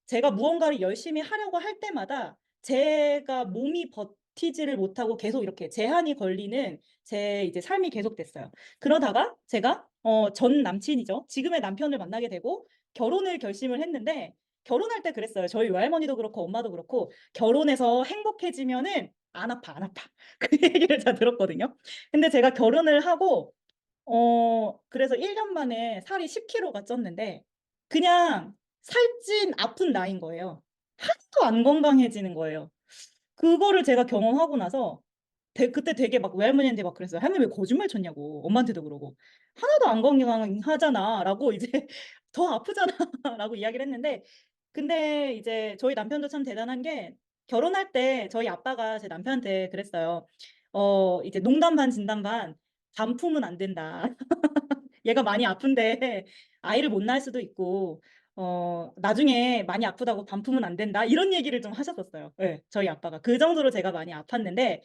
제가 무언가를 열심히 하려고 할 때마다 제가 몸이 버티지를 못하고 계속 이렇게 제한이 걸리는 제 이제 삶이 계속됐어요. 그러다가 제가 전 남친이죠. 지금의 남편을 만나게 되고 결혼을 결심을 했는데 결혼할 때 그랬어요. 저희 외할머니도 그렇고 엄마도 그렇고 "결혼해서 행복해지면은 안 아파, 안 아파." 그 얘기를 제가 들었거든요. 근데 제가 결혼을 하고 그래서 1년 만에 살이 10 킬로가 쪘는데 그냥 살찐 아픈 나인 거예요. 하나도 안 건강해지는 거예요. 그거를 제가 경험하고 나서 그때 되게 막 외할머니한테 막 그랬어요. "할머니 왜 거짓말 쳤냐."고 엄마한테도 그러고. "하나도 안 건강하잖아."라고 이제 "더 아프잖아."라고 이야기를 했는데 근데 이제 저희 남편도 참 대단한 게 결혼할 때 저희 아빠가 제 남편한테 그랬어요. 이제 농담 반 진담 반 "반품은 안 된다." 얘가 많이 아픈데 아이를 못 낳을 수도 있고 "나중에 많이 아프다고 반품은 안 된다." 이런 얘기를 좀 하셨었어요. 예. 저희 아빠가. 그 정도로 제가 많이 아팠는데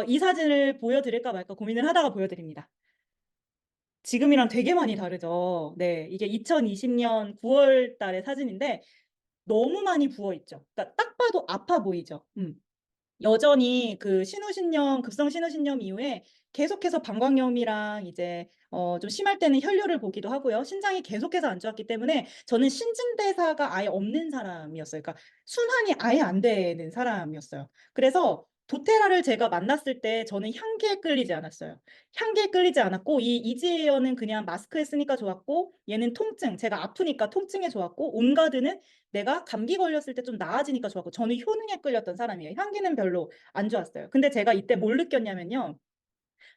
이 사진을 보여 드릴까 말까 고민을 하다가 보여 드립니다. 지금이랑 되게 많이 다르죠. 네. 이게 2020년 9월 달의 사진인데 너무 많이 부어 있죠. 그러니까 딱 봐도 아파 보이죠. 여전히 그 신우신염 급성 신우신염 이후에 계속해서 방광염이랑 이제 좀 심할 때는 혈뇨를 보기도 하고요. 신장이 계속해서 안 좋았기 때문에 저는 신진대사가 아예 없는 사람이었어요. 그러니까 순환이 아예 안 되는 사람이었어요. 그래서 도테라를 제가 만났을 때 저는 향기에 끌리지 않았어요. 향기에 끌리지 않았고 이 이지혜연은 그냥 마스크에 쓰니까 좋았고 얘는 통증, 제가 아프니까 통증에 좋았고 온가드는 내가 감기 걸렸을 때 좀 나아지니까 좋았고 저는 효능에 끌렸던 사람이에요. 향기는 별로 안 좋았어요. 근데 제가 이때 뭘 느꼈냐면요.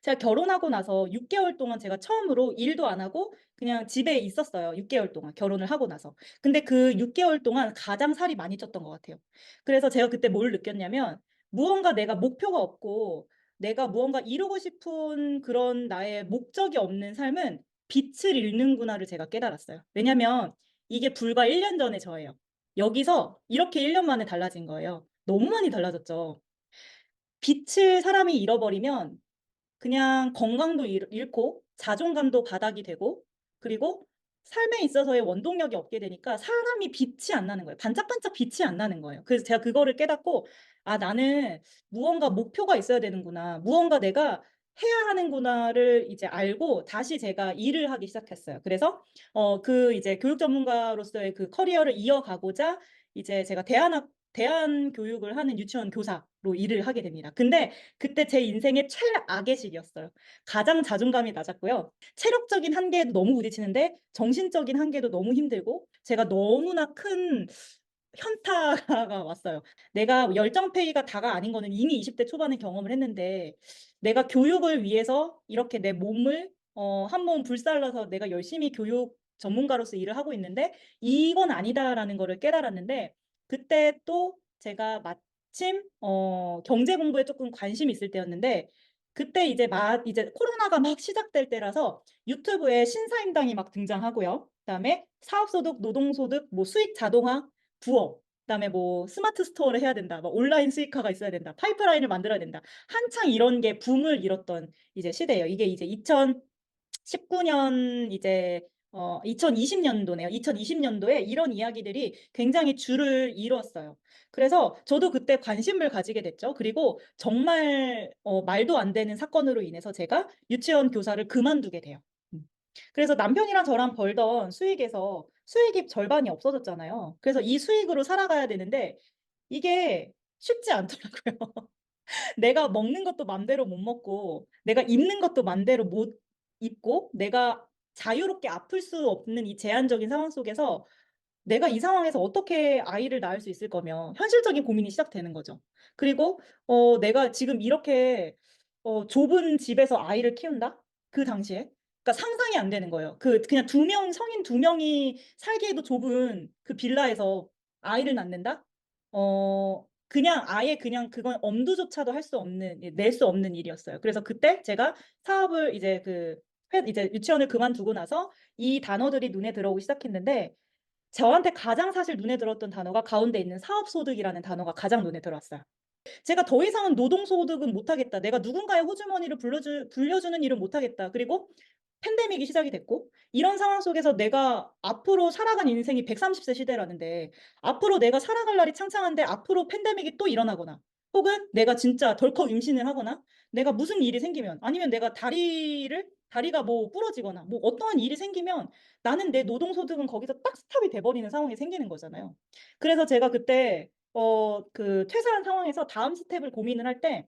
제가 결혼하고 나서 6 개월 동안 제가 처음으로 일도 안 하고 그냥 집에 있었어요, 6 개월 동안 결혼을 하고 나서. 근데 그 6 개월 동안 가장 살이 많이 쪘던 것 같아요. 그래서 제가 그때 뭘 느꼈냐면 무언가 내가 목표가 없고 내가 무언가 이루고 싶은 그런 나의 목적이 없는 삶은 빛을 잃는구나를 제가 깨달았어요. 왜냐면 이게 불과 1년 전의 저예요. 여기서 이렇게 1년 만에 달라진 거예요. 너무 많이 달라졌죠. 빛을 사람이 잃어버리면 그냥 건강도 잃고 자존감도 바닥이 되고 그리고 삶에 있어서의 원동력이 없게 되니까 사람이 빛이 안 나는 거예요. 반짝반짝 빛이 안 나는 거예요. 그래서 제가 그거를 깨닫고 '아 나는 무언가 목표가 있어야 되는구나. 무언가 내가 해야 하는구나.'를 이제 알고 다시 제가 일을 하기 시작했어요. 그래서 그 이제 교육 전문가로서의 그 커리어를 이어가고자 이제 제가 대안 교육을 하는 유치원 교사로 일을 하게 됩니다. 근데 그때 제 인생의 최악의 시기였어요. 가장 자존감이 낮았고요. 체력적인 한계에도 너무 부딪히는데 정신적인 한계도 너무 힘들고 제가 너무나 큰 현타가 왔어요. 내가 열정페이가 다가 아닌 거는 이미 20대 초반에 경험을 했는데 내가 교육을 위해서 이렇게 내 몸을 한 몸 불살라서 내가 열심히 교육 전문가로서 일을 하고 있는데 '이건 아니다.'라는 거를 깨달았는데 그때 또 제가 마침 경제 공부에 쪼끔 관심이 있을 때였는데 그때 이제 코로나가 막 시작될 때라서 유튜브에 신사임당이 막 등장하고요. 그다음에 사업소득, 노동소득, 뭐 수익 자동화, 부업, 그다음에 뭐 스마트 스토어를 해야 된다. 막 온라인 수익화가 있어야 된다. 파이프라인을 만들어야 된다. 한창 이런 게 붐을 일었던 이제 시대예요. 이게 이제 2019년 이제 2020 년도네요. 2020 년도에 이런 이야기들이 굉장히 줄을 이뤘어요. 그래서 저도 그때 관심을 가지게 됐죠. 그리고 정말 말도 안 되는 사건으로 인해서 제가 유치원 교사를 그만두게 돼요. 음. 그래서 남편이랑 저랑 벌던 수익에서 수익이 절반이 없어졌잖아요. 그래서 이 수익으로 살아가야 되는데 이게 쉽지 않더라고요. 내가 먹는 것도 맘대로 못 먹고 내가 입는 것도 맘대로 못 있고 내가 자유롭게 아플 수 없는 이 제한적인 상황 속에서 내가 이 상황에서 어떻게 아이를 낳을 수 있을 거며 현실적인 고민이 시작되는 거죠. 그리고 내가 지금 이렇게 좁은 집에서 아이를 키운다? 그 당시에. 그러니까 상상이 안 되는 거예요. 그냥 성인 두 명이 살기에도 좁은 그 빌라에서 아이를 낳는다? 그냥 아예 그냥 그건 엄두조차도 할 수 없는, 낼 수 없는 일이었어요. 그래서 그때 제가 사업을 이제 이제 유치원을 그만두고 나서 이 단어들이 눈에 들어오기 시작했는데, 저한테 가장 사실 눈에 들었던 단어가 가운데 있는 사업소득이라는 단어가 가장 눈에 들어왔어요. 제가 더 이상은 노동소득은 못하겠다. 내가 누군가의 호주머니를 불려주는 일은 못하겠다. 그리고 팬데믹이 시작이 됐고, 이런 상황 속에서 내가 앞으로 살아간 인생이 130세 시대라는데, 앞으로 내가 살아갈 날이 창창한데 앞으로 팬데믹이 또 일어나거나, 혹은 내가 진짜 덜컥 임신을 하거나, 내가 무슨 일이 생기면, 아니면 내가 다리가 뭐 부러지거나 뭐 어떠한 일이 생기면 나는 내 노동소득은 거기서 딱 스탑이 돼 버리는 상황이 생기는 거잖아요. 그래서 제가 그때 퇴사한 상황에서 다음 스텝을 고민을 할 때,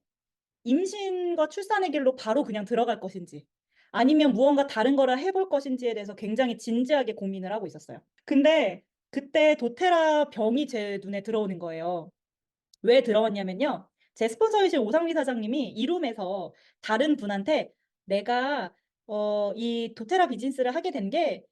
임신과 출산의 길로 바로 그냥 들어갈 것인지 아니면 무언가 다른 거를 해볼 것인지에 대해서 굉장히 진지하게 고민을 하고 있었어요. 근데 그때 도테라 병이 제 눈에 들어오는 거예요. 왜 들어왔냐면요. 제 스폰서이신 오상미 사장님이 이룸에서 다른 분한테 "내가 이 도테라 비즈니스를 하게 된 게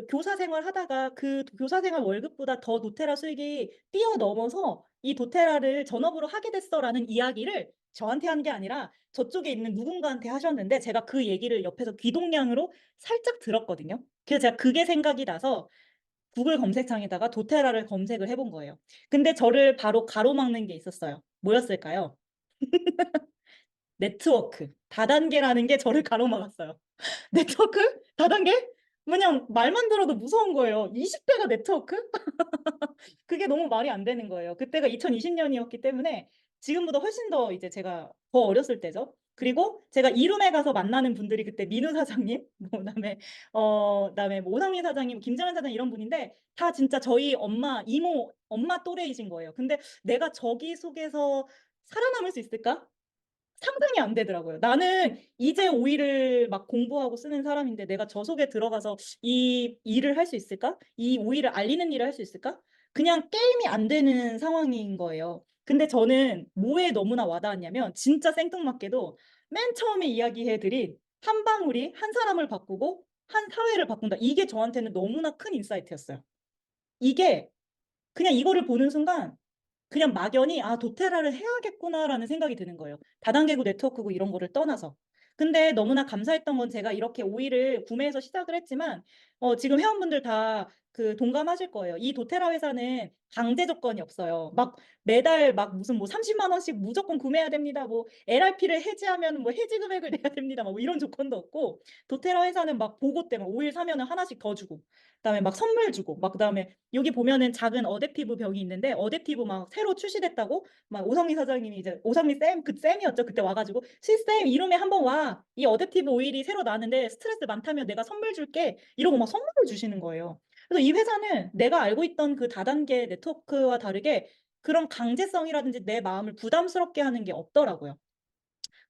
교사 생활하다가 그 교사 생활 월급보다 더 도테라 수익이 뛰어넘어서 이 도테라를 전업으로 하게 됐어."라는 이야기를 저한테 한 게 아니라 저쪽에 있는 누군가한테 하셨는데, 제가 그 얘기를 옆에서 귀동냥으로 살짝 들었거든요. 그래서 제가 그게 생각이 나서 구글 검색창에다가 도테라를 검색을 해본 거예요. 근데 저를 바로 가로막는 게 있었어요. 뭐였을까요? 네트워크. 다단계라는 게 저를 가로막았어요. 네트워크? 다단계? 그냥 말만 들어도 무서운 거예요. 20 대가 네트워크? 그게 너무 말이 안 되는 거예요. 그때가 2020 년이었기 때문에 지금보다 훨씬 더 이제 제가 더 어렸을 때죠. 그리고 제가 이룸에 가서 만나는 분들이 그때 민우 사장님, 뭐 그다음에 뭐 오상민 사장님, 김정은 사장님 이런 분인데, 다 진짜 저희 엄마, 이모, 엄마 또래이신 거예요. 근데 '내가 저기 속에서 살아남을 수 있을까?' 상상이 안 되더라고요. 나는 이제 오이를 막 공부하고 쓰는 사람인데 '내가 저 속에 들어가서 이 일을 할 수 있을까? 이 오이를 알리는 일을 할 수 있을까?' 그냥 게임이 안 되는 상황인 거예요. 근데 저는 뭐에 너무나 와 닿았냐면, 진짜 생뚱맞게도 맨 처음에 이야기해 드린 '한 방울이 한 사람을 바꾸고 한 사회를 바꾼다.' 이게 저한테는 너무나 큰 인사이트였어요. 이게 그냥 이거를 보는 순간 그냥 막연히 '아 도테라를 해야겠구나.'라는 생각이 드는 거예요. 다단계고 네트워크고 이런 거를 떠나서. 근데 너무나 감사했던 건, 제가 이렇게 오일을 구매해서 시작을 했지만 지금 회원분들 다 동감하실 거예요. 이 도테라 회사는 강제 조건이 없어요. 막 매달 막 무슨 뭐 30만 원씩 무조건 구매해야 됩니다. 뭐 LRP를 해지하면은 뭐 해지 금액을 내야 됩니다. 막 뭐 이런 조건도 없고, 도테라 회사는 막 보고 때 막 오일 사면은 하나씩 더 주고, 그다음에 막 선물 주고, 막 그다음에 여기 보면은 작은 어댑티브 벽이 있는데, 어댑티브 막 새로 출시됐다고 막 오성미 사장님이, 이제 오성미 쌤, 쌤이었죠. 그때 와 가지고 "시쌤 이름에 한번 와. 이 어댑티브 오일이 새로 나왔는데 스트레스 많다면 내가 선물 줄게." 이러고 막 선물을 주시는 거예요. 그래서 이 회사는 내가 알고 있던 그 다단계 네트워크와 다르게 그런 강제성이라든지 내 마음을 부담스럽게 하는 게 없더라고요.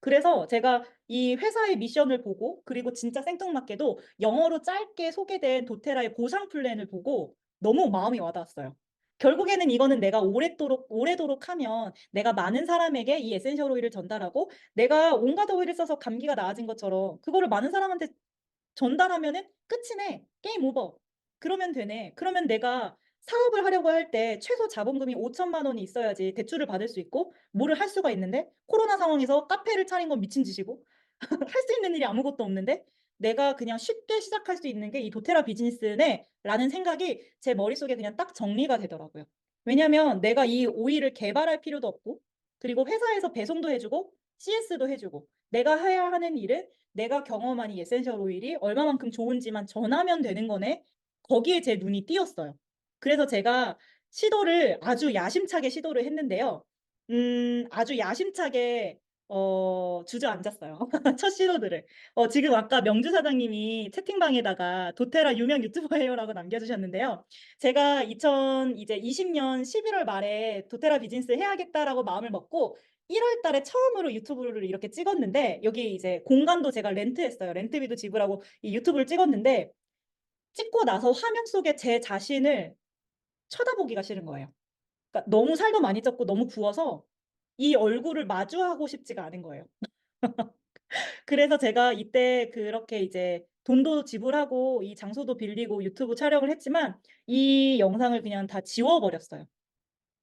그래서 제가 이 회사의 미션을 보고, 그리고 진짜 생뚱맞게도 영어로 짧게 소개된 도테라의 보상 플랜을 보고 너무 마음이 와 닿았어요. 결국에는 이거는 내가 오래도록 하면 내가 많은 사람에게 이 에센셜 오일을 전달하고, 내가 온갖 오일을 써서 감기가 나아진 것처럼 그거를 많은 사람한테 전달하면은 끝이네. 게임 오버. 그러면 되네. 그러면 내가 사업을 하려고 할 때 최소 자본금이 5천만 원이 있어야지 대출을 받을 수 있고 뭐를 할 수가 있는데, 코로나 상황에서 카페를 차린 건 미친 짓이고 할 수 있는 일이 아무것도 없는데, 내가 그냥 쉽게 시작할 수 있는 게 이 도테라 비즈니스네.'라는 생각이 제 머릿속에 그냥 딱 정리가 되더라고요. 왜냐면 내가 이 오일을 개발할 필요도 없고, 그리고 회사에서 배송도 해 주고 CS도 해 주고, 내가 해야 하는 일은 내가 경험한 이 에센셜 오일이 얼마만큼 좋은지만 전하면 되는 거네. 거기에 제 눈이 띄었어요. 그래서 제가 아주 야심차게 시도를 했는데요. 아주 야심차게 주저앉았어요. 첫 시도들을. 지금 아까 명주 사장님이 채팅방에다가 "도테라 유명 유튜버예요."라고 남겨주셨는데요. 제가 2020년 11월 말에 '도테라 비즈니스 해야겠다.'라고 마음을 먹고 1월 달에 처음으로 유튜브를 이렇게 찍었는데, 여기 이제 공간도 제가 렌트했어요. 렌트비도 지불하고 이 유튜브를 찍었는데, 찍고 나서 화면 속에 제 자신을 쳐다보기가 싫은 거예요. 그러니까 너무 살도 많이 쪘고 너무 부어서 이 얼굴을 마주하고 싶지가 않은 거예요. 그래서 제가 이때 그렇게 이제 돈도 지불하고 이 장소도 빌리고 유튜브 촬영을 했지만 이 영상을 그냥 다 지워 버렸어요.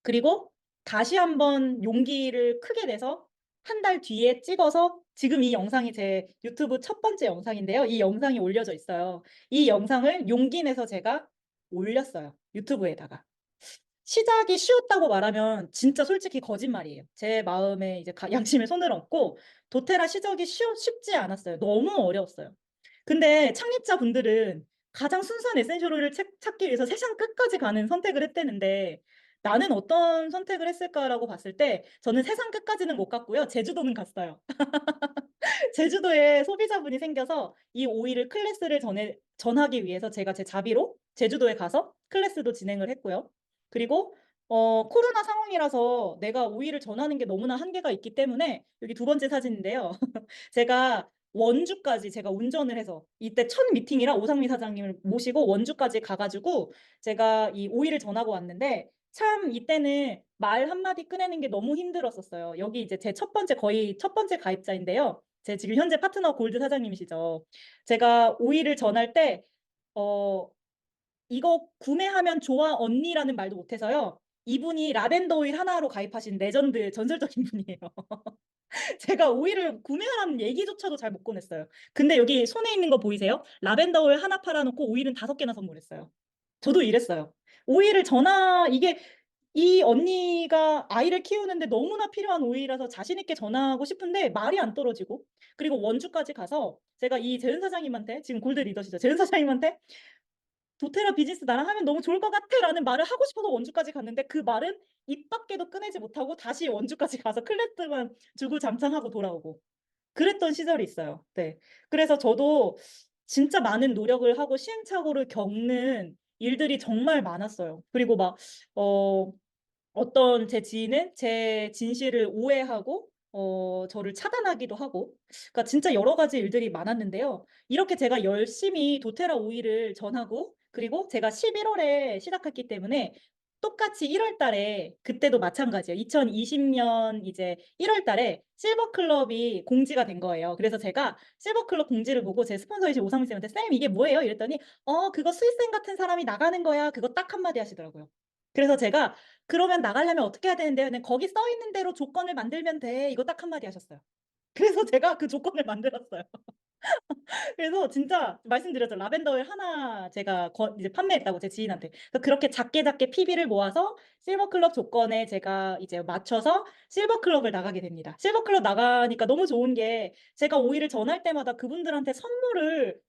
그리고 다시 한번 용기를 크게 내서 한 달 뒤에 찍어서 지금 이 영상이 제 유튜브 첫 번째 영상인데요. 이 영상이 올려져 있어요. 이 영상을 용기 내서 제가 올렸어요, 유튜브에다가. 시작이 쉬웠다고 말하면 진짜 솔직히 거짓말이에요. 제 마음에 이제 양심에 손을 얹고, 도테라 시작이 쉽지 않았어요. 너무 어려웠어요. 근데 창립자분들은 가장 순수한 에센셜 오일을 찾기 위해서 세상 끝까지 가는 선택을 했다는데, '나는 어떤 선택을 했을까?'라고 봤을 때 저는 세상 끝까지는 못 갔고요. 제주도는 갔어요. 제주도에 소비자분이 생겨서 이 오일을 클래스를 전하기 위해서 제가 제 자비로 제주도에 가서 클래스도 진행을 했고요. 그리고 코로나 상황이라서 내가 오일을 전하는 게 너무나 한계가 있기 때문에, 여기 두 번째 사진인데요. 제가 원주까지 제가 운전을 해서, 이때 첫 미팅이라 오상미 사장님을 모시고 원주까지 가 가지고 제가 이 오일을 전하고 왔는데, 참 이때는 말 한마디 꺼내는 게 너무 힘들었었어요. 여기 이제 제 거의 첫 번째 가입자인데요. 제 지금 현재 파트너 골드 사장님이시죠. 제가 오일을 전할 때 어 "이거 구매하면 좋아 언니."라는 말도 못 해서요. 이분이 라벤더 오일 하나로 가입하신 레전드 전설적인 분이에요. 제가 오일을 구매하라는 얘기조차도 잘 못 꺼냈어요. 근데 여기 손에 있는 거 보이세요? 라벤더 오일 하나 팔아 놓고 오일은 5개나 선물했어요. 저도 이랬어요. 오일을 이게 이 언니가 아이를 키우는데 너무나 필요한 오일이라서 자신 있게 전하고 싶은데 말이 안 떨어지고, 그리고 원주까지 가서 제가 이 재은 사장님한테, 지금 골드 리더시죠. 재은 사장님한테 "도테라 비즈니스 나랑 하면 너무 좋을 것 같아."라는 말을 하고 싶어서 원주까지 갔는데, 그 말은 입 밖에도 꺼내지 못하고 다시 원주까지 가서 클래스만 주구장창하고 돌아오고, 그랬던 시절이 있어요. 네. 그래서 저도 진짜 많은 노력을 하고 시행착오를 겪는 일들이 정말 많았어요. 그리고 막 어 어떤 제 지인은 제 진실을 오해하고 저를 차단하기도 하고, 그러니까 진짜 여러 가지 일들이 많았는데요. 이렇게 제가 열심히 도테라 오일을 전하고, 그리고 제가 11월 월에 시작했기 때문에 똑같이 1월 달에, 그때도 마찬가지예요. 2020년 이제 1월 달에 실버 클럽이 공지가 된 거예요. 그래서 제가 실버 클럽 공지를 보고 제 스폰서이신 오상민 쌤한테 "쌤 이게 뭐예요?" 이랬더니 그거 스윗쌤 같은 사람이 나가는 거야." 그거 딱 한마디 하시더라고요. 그래서 제가 "그러면 나가려면 어떻게 해야 되는데요?" 네, "거기 써 있는 대로 조건을 만들면 돼." 이거 딱 한마디 하셨어요. 그래서 제가 그 조건을 만들었어요. 그래서 진짜 말씀드렸죠. 라벤더 오일 하나 제가 이제 판매했다고, 제 지인한테. 그래서 그렇게 작게 작게 PB를 모아서 실버 클럽 조건에 제가 이제 맞춰서 실버 클럽을 나가게 됩니다. 실버 클럽 나가니까 너무 좋은 게, 제가 오일을 전할 때마다 그분들한테 선물을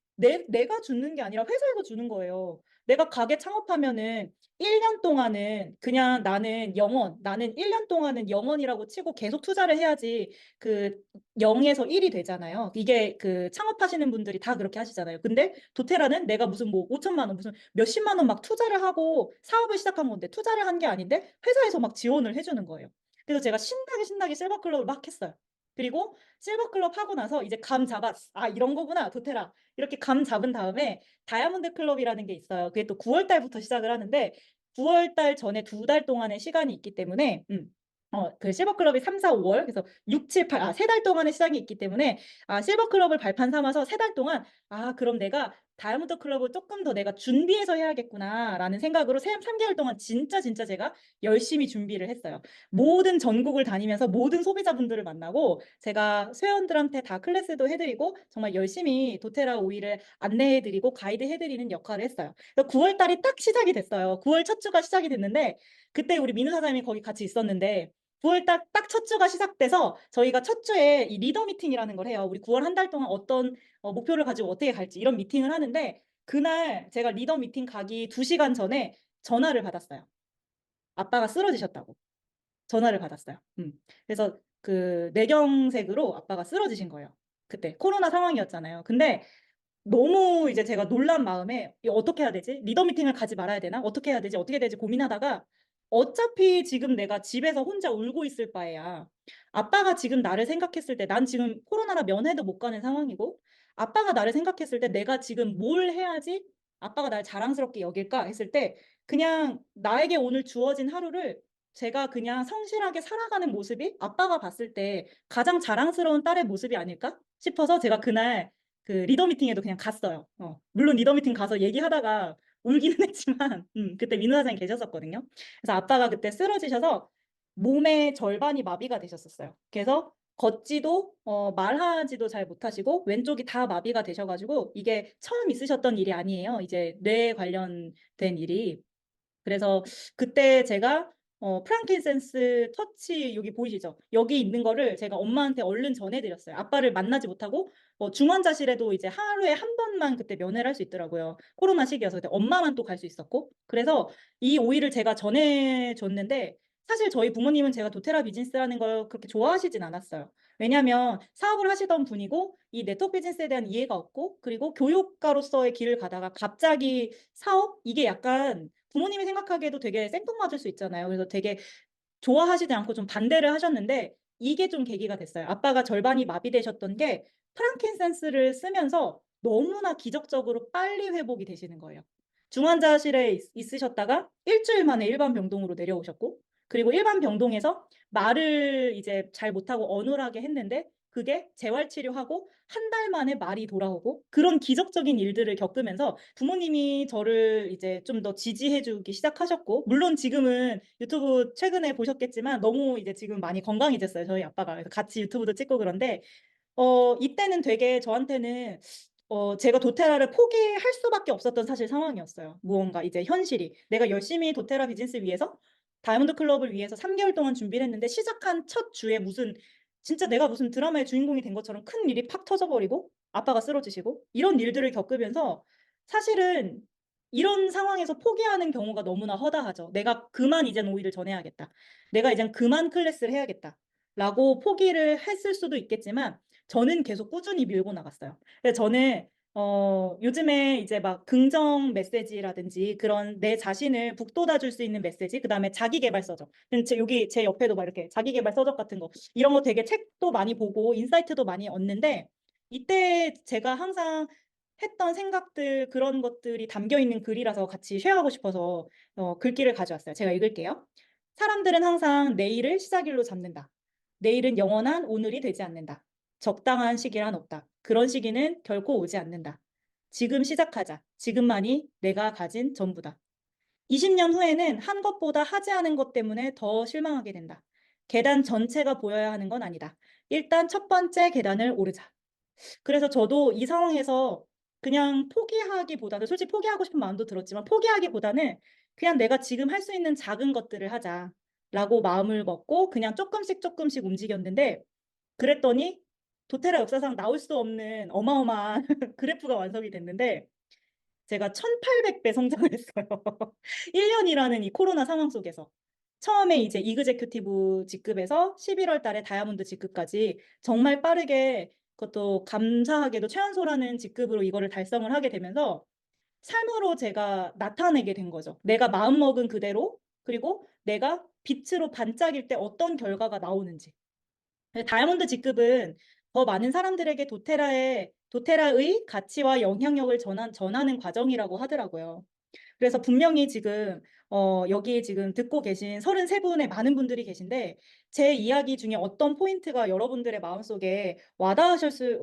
내가 주는 게 아니라 회사에서 주는 거예요. 내가 가게 창업하면은 1년 동안은 그냥 나는 1년 동안은 영원이라고 치고 계속 투자를 해야지 그 0 에서 1이 되잖아요. 이게 그 창업하시는 분들이 다 그렇게 하시잖아요. 근데 도테라는 내가 무슨 뭐 5천만 원, 무슨 몇십만 원 막 투자를 하고 사업을 시작한 건데, 투자를 한 게 아닌데 회사에서 막 지원을 해 주는 거예요. 그래서 제가 신나게 실버 클럽을 막 했어요. 그리고 실버 클럽 하고 나서 이제 감 잡았어. '아 이런 거구나 도테라.' 이렇게 감 잡은 다음에 다이아몬드 클럽이라는 게 있어요. 그게 또 9월 달부터 시작을 하는데, 9월 달 전에 2달 동안의 시간이 있기 때문에 그 실버 클럽이 3, 4, 5월, 그래서 6, 7, 8, 3달 동안의 시작이 있기 때문에, 실버 클럽을 발판 삼아서 3달 동안 '아 그럼 내가 다이아몬드 클럽을 쪼끔 더 내가 준비해서 해야겠구나.'라는 생각으로 3 개월 동안 진짜 제가 열심히 준비를 했어요. 모든 전국을 다니면서 모든 소비자분들을 만나고 제가 회원들한테 다 클래스도 해 드리고 정말 열심히 도테라 오일을 안내해 드리고 가이드해 드리는 역할을 했어요. 그래서 9월 달이 딱 시작이 됐어요. 9월 첫 주가 시작이 됐는데, 그때 우리 민우 사장님이 거기 같이 있었는데, 9월 딱 첫 주가 시작돼서 저희가 첫 주에 이 리더 미팅이라는 걸 해요. 우리 9월 한 달 동안 어떤 목표를 가지고 어떻게 갈지, 이런 미팅을 하는데, 그날 제가 리더 미팅 가기 2 시간 전에 전화를 받았어요. 아빠가 쓰러지셨다고 전화를 받았어요. 그래서 그 뇌경색으로 아빠가 쓰러지신 거예요. 그때 코로나 상황이었잖아요. 근데 너무 이제 제가 놀란 마음에 이거 어떻게 해야 되지? 리더 미팅을 가지 말아야 되나? 어떻게 해야 되지? 어떻게 해야 되지? 고민하다가 어차피 지금 내가 집에서 혼자 울고 있을 바에야 아빠가 지금 나를 생각했을 때 난 지금 코로나라 면회도 못 가는 상황이고 아빠가 나를 생각했을 때 내가 지금 뭘 해야지 아빠가 날 자랑스럽게 여길까 했을 때 그냥 나에게 오늘 주어진 하루를 제가 그냥 성실하게 살아가는 모습이 아빠가 봤을 때 가장 자랑스러운 딸의 모습이 아닐까 싶어서 제가 그날 그 리더 미팅에도 그냥 갔어요. 물론 리더 미팅 가서 얘기하다가 울기는 했지만 그때 민우 사장이 계셨었거든요. 그래서 아빠가 그때 쓰러지셔서 몸의 절반이 마비가 되셨었어요. 그래서 걷지도 말하지도 잘 못하시고 왼쪽이 다 마비가 되셔 가지고 이게 처음 있으셨던 일이 아니에요. 이제 뇌 관련된 일이. 그래서 그때 제가 프랑킨센스 터치 여기 보이시죠? 여기 있는 거를 제가 엄마한테 얼른 전해 드렸어요. 아빠를 만나지 못하고 중환자실에도 이제 하루에 한 번만 그때 면회를 할 수 있더라고요. 코로나 시기여서. 그때 엄마만 또 갈 수 있었고. 그래서 이 오이를 제가 전해 줬는데 사실 저희 부모님은 제가 도테라 비즈니스라는 걸 그렇게 좋아하시진 않았어요. 왜냐하면 사업을 하시던 분이고 이 네트워크 비즈니스에 대한 이해가 없고 그리고 교육가로서의 길을 가다가 갑자기 사업? 이게 약간 부모님이 생각하기에도 되게 생뚱맞을 수 있잖아요. 그래서 되게 좋아하시지 않고 좀 반대를 하셨는데 이게 좀 계기가 됐어요. 아빠가 절반이 마비되셨던 게 프랑킨센스를 쓰면서 너무나 기적적으로 빨리 회복이 되시는 거예요. 중환자실에 있으셨다가 일 주일 만에 일반 병동으로 내려오셨고 그리고 일반 병동에서 말을 이제 잘 못하고 어눌하게 했는데 그게 재활 치료하고 한 달 만에 말이 돌아오고 그런 기적적인 일들을 겪으면서 부모님이 저를 이제 좀 더 지지해 주기 시작하셨고 물론 지금은 유튜브 최근에 보셨겠지만 너무 이제 지금 많이 건강해졌어요, 저희 아빠가. 그래서 같이 유튜브도 찍고 그런데 이때는 되게 저한테는 제가 도테라를 포기할 수밖에 없었던 사실 상황이었어요. 무언가 이제 현실이. 내가 열심히 도테라 비즈니스 위해서 다이아몬드 클럽을 위해서 3 개월 동안 준비를 했는데 시작한 첫 주에 무슨 진짜 내가 무슨 드라마의 주인공이 된 것처럼 큰 일이 팍 터져 버리고 아빠가 쓰러지시고 이런 일들을 겪으면서 사실은 이런 상황에서 포기하는 경우가 너무나 허다하죠. '내가 그만 이젠 오이를 전해야겠다. 내가 이젠 그만 클래스를 해야겠다.'라고 포기를 했을 수도 있겠지만 저는 계속 꾸준히 밀고 나갔어요. 그래서 저는 요즘에 이제 막 긍정 메시지라든지 그런 내 자신을 북돋아 줄 수 있는 메시지 그다음에 자기 계발 서적. 여기 제 옆에도 막 이렇게 자기 계발 서적 같은 거 이런 거 되게 책도 많이 보고 인사이트도 많이 얻는데 이때 제가 항상 했던 생각들 그런 것들이 담겨 있는 글이라서 같이 쉐어하고 싶어서 글귀를 가져왔어요. 제가 읽을게요. "사람들은 항상 내일을 시작일로 잡는다. 내일은 영원한 오늘이 되지 않는다. 적당한 시기란 없다. 그런 시기는 결코 오지 않는다. 지금 시작하자. 지금만이 내가 가진 전부다. 20년 후에는 한 것보다 하지 않은 것 때문에 더 실망하게 된다. 계단 전체가 보여야 하는 건 아니다. 일단 첫 번째 계단을 오르자." 그래서 저도 이 상황에서 그냥 포기하기보다는 솔직히 포기하고 싶은 마음도 들었지만 포기하기보다는 '그냥 내가 지금 할 수 있는 작은 것들을 하자.'라고 마음을 먹고 그냥 쪼끔씩 쪼끔씩 움직였는데 그랬더니 도테라 역사상 나올 수 없는 어마어마한 그래프가 완성이 됐는데 제가 1,800배 성장을 했어요. 1 년이라는 이 코로나 상황 속에서. 처음에 이제 이그제큐티브 직급에서 11월 달에 다이아몬드 직급까지 정말 빠르게 그것도 감사하게도 최연소라는 직급으로 이거를 달성을 하게 되면서 삶으로 제가 나타내게 된 거죠. 내가 마음먹은 그대로 그리고 내가 빛으로 반짝일 때 어떤 결과가 나오는지. 다이아몬드 직급은 더 많은 사람들에게 도테라의 가치와 영향력을 전하는 과정이라고 하더라고요. 그래서 분명히 지금 여기 지금 듣고 계신 33 분의 많은 분들이 계신데 제 이야기 중에 어떤 포인트가 여러분들의 마음속에 와닿으셨을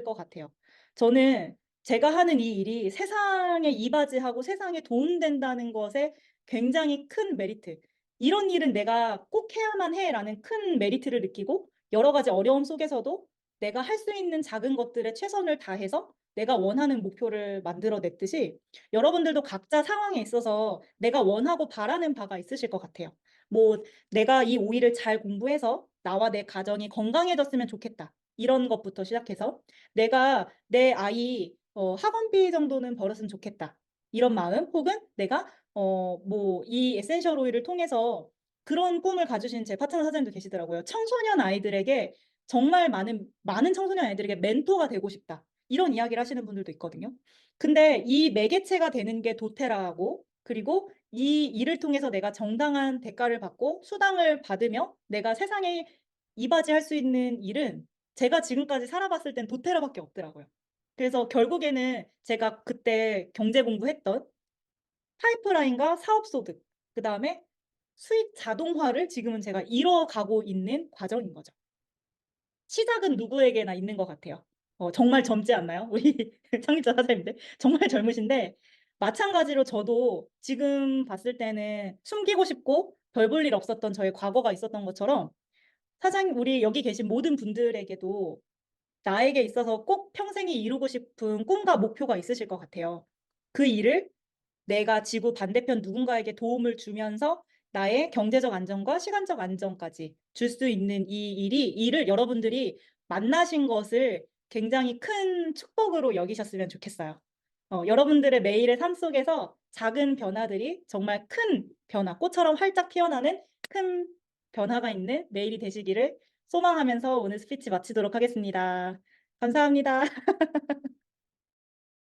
것 같아요. 저는 제가 하는 이 일이 세상에 이바지하고 세상에 도움된다는 것에 굉장히 큰 메리트 '이런 일은 내가 꼭 해야만 해.'라는 큰 메리트를 느끼고 여러 가지 어려움 속에서도 내가 할 수 있는 작은 것들에 최선을 다해서 내가 원하는 목표를 만들어 냈듯이 여러분들도 각자 상황에 있어서 내가 원하고 바라는 바가 있으실 것 같아요. 뭐 '내가 이 오이를 잘 공부해서 나와 내 가정이 건강해졌으면 좋겠다.' 이런 것부터 시작해서 '내가 내 아이 학원비 정도는 벌었으면 좋겠다.' 이런 마음 혹은 '내가 뭐 이 에센셜 오일을 통해서 그런 꿈을 가지신 제 파트너 사장님도 계시더라고요. "청소년 아이들에게 정말 많은 청소년 아이들에게 멘토가 되고 싶다." 이런 이야기를 하시는 분들도 있거든요. 근데 이 매개체가 되는 게 도테라고, 그리고 이 일을 통해서 내가 정당한 대가를 받고 수당을 받으며 내가 세상에 이바지할 수 있는 일은 제가 지금까지 살아봤을 땐 도테라밖에 없더라고요. 그래서 결국에는 제가 그때 경제 공부했던 파이프라인과 사업소득, 그다음에 수익 자동화를 지금은 제가 이뤄가고 있는 과정인 거죠. 시작은 누구에게나 있는 것 같아요. 정말 젊지 않나요? 우리 창립자 사장님들 정말 젊으신데, 마찬가지로 저도 지금 봤을 때는 숨기고 싶고 별 볼 일 없었던 저의 과거가 있었던 것처럼, 사장님 우리 여기 계신 모든 분들에게도 나에게 있어서 꼭 평생에 이루고 싶은 꿈과 목표가 있으실 것 같아요. 그 일을 내가 지구 반대편 누군가에게 도움을 주면서 나의 경제적 안정과 시간적 안정까지 줄 수 있는 이 일을 여러분들이 만나신 것을 굉장히 큰 축복으로 여기셨으면 좋겠어요. 여러분들의 매일의 삶 속에서 작은 변화들이 정말 큰 변화, 꽃처럼 활짝 피어나는 큰 변화가 있는 매일이 되시기를 소망하면서 오늘 스피치 마치도록 하겠습니다. 감사합니다.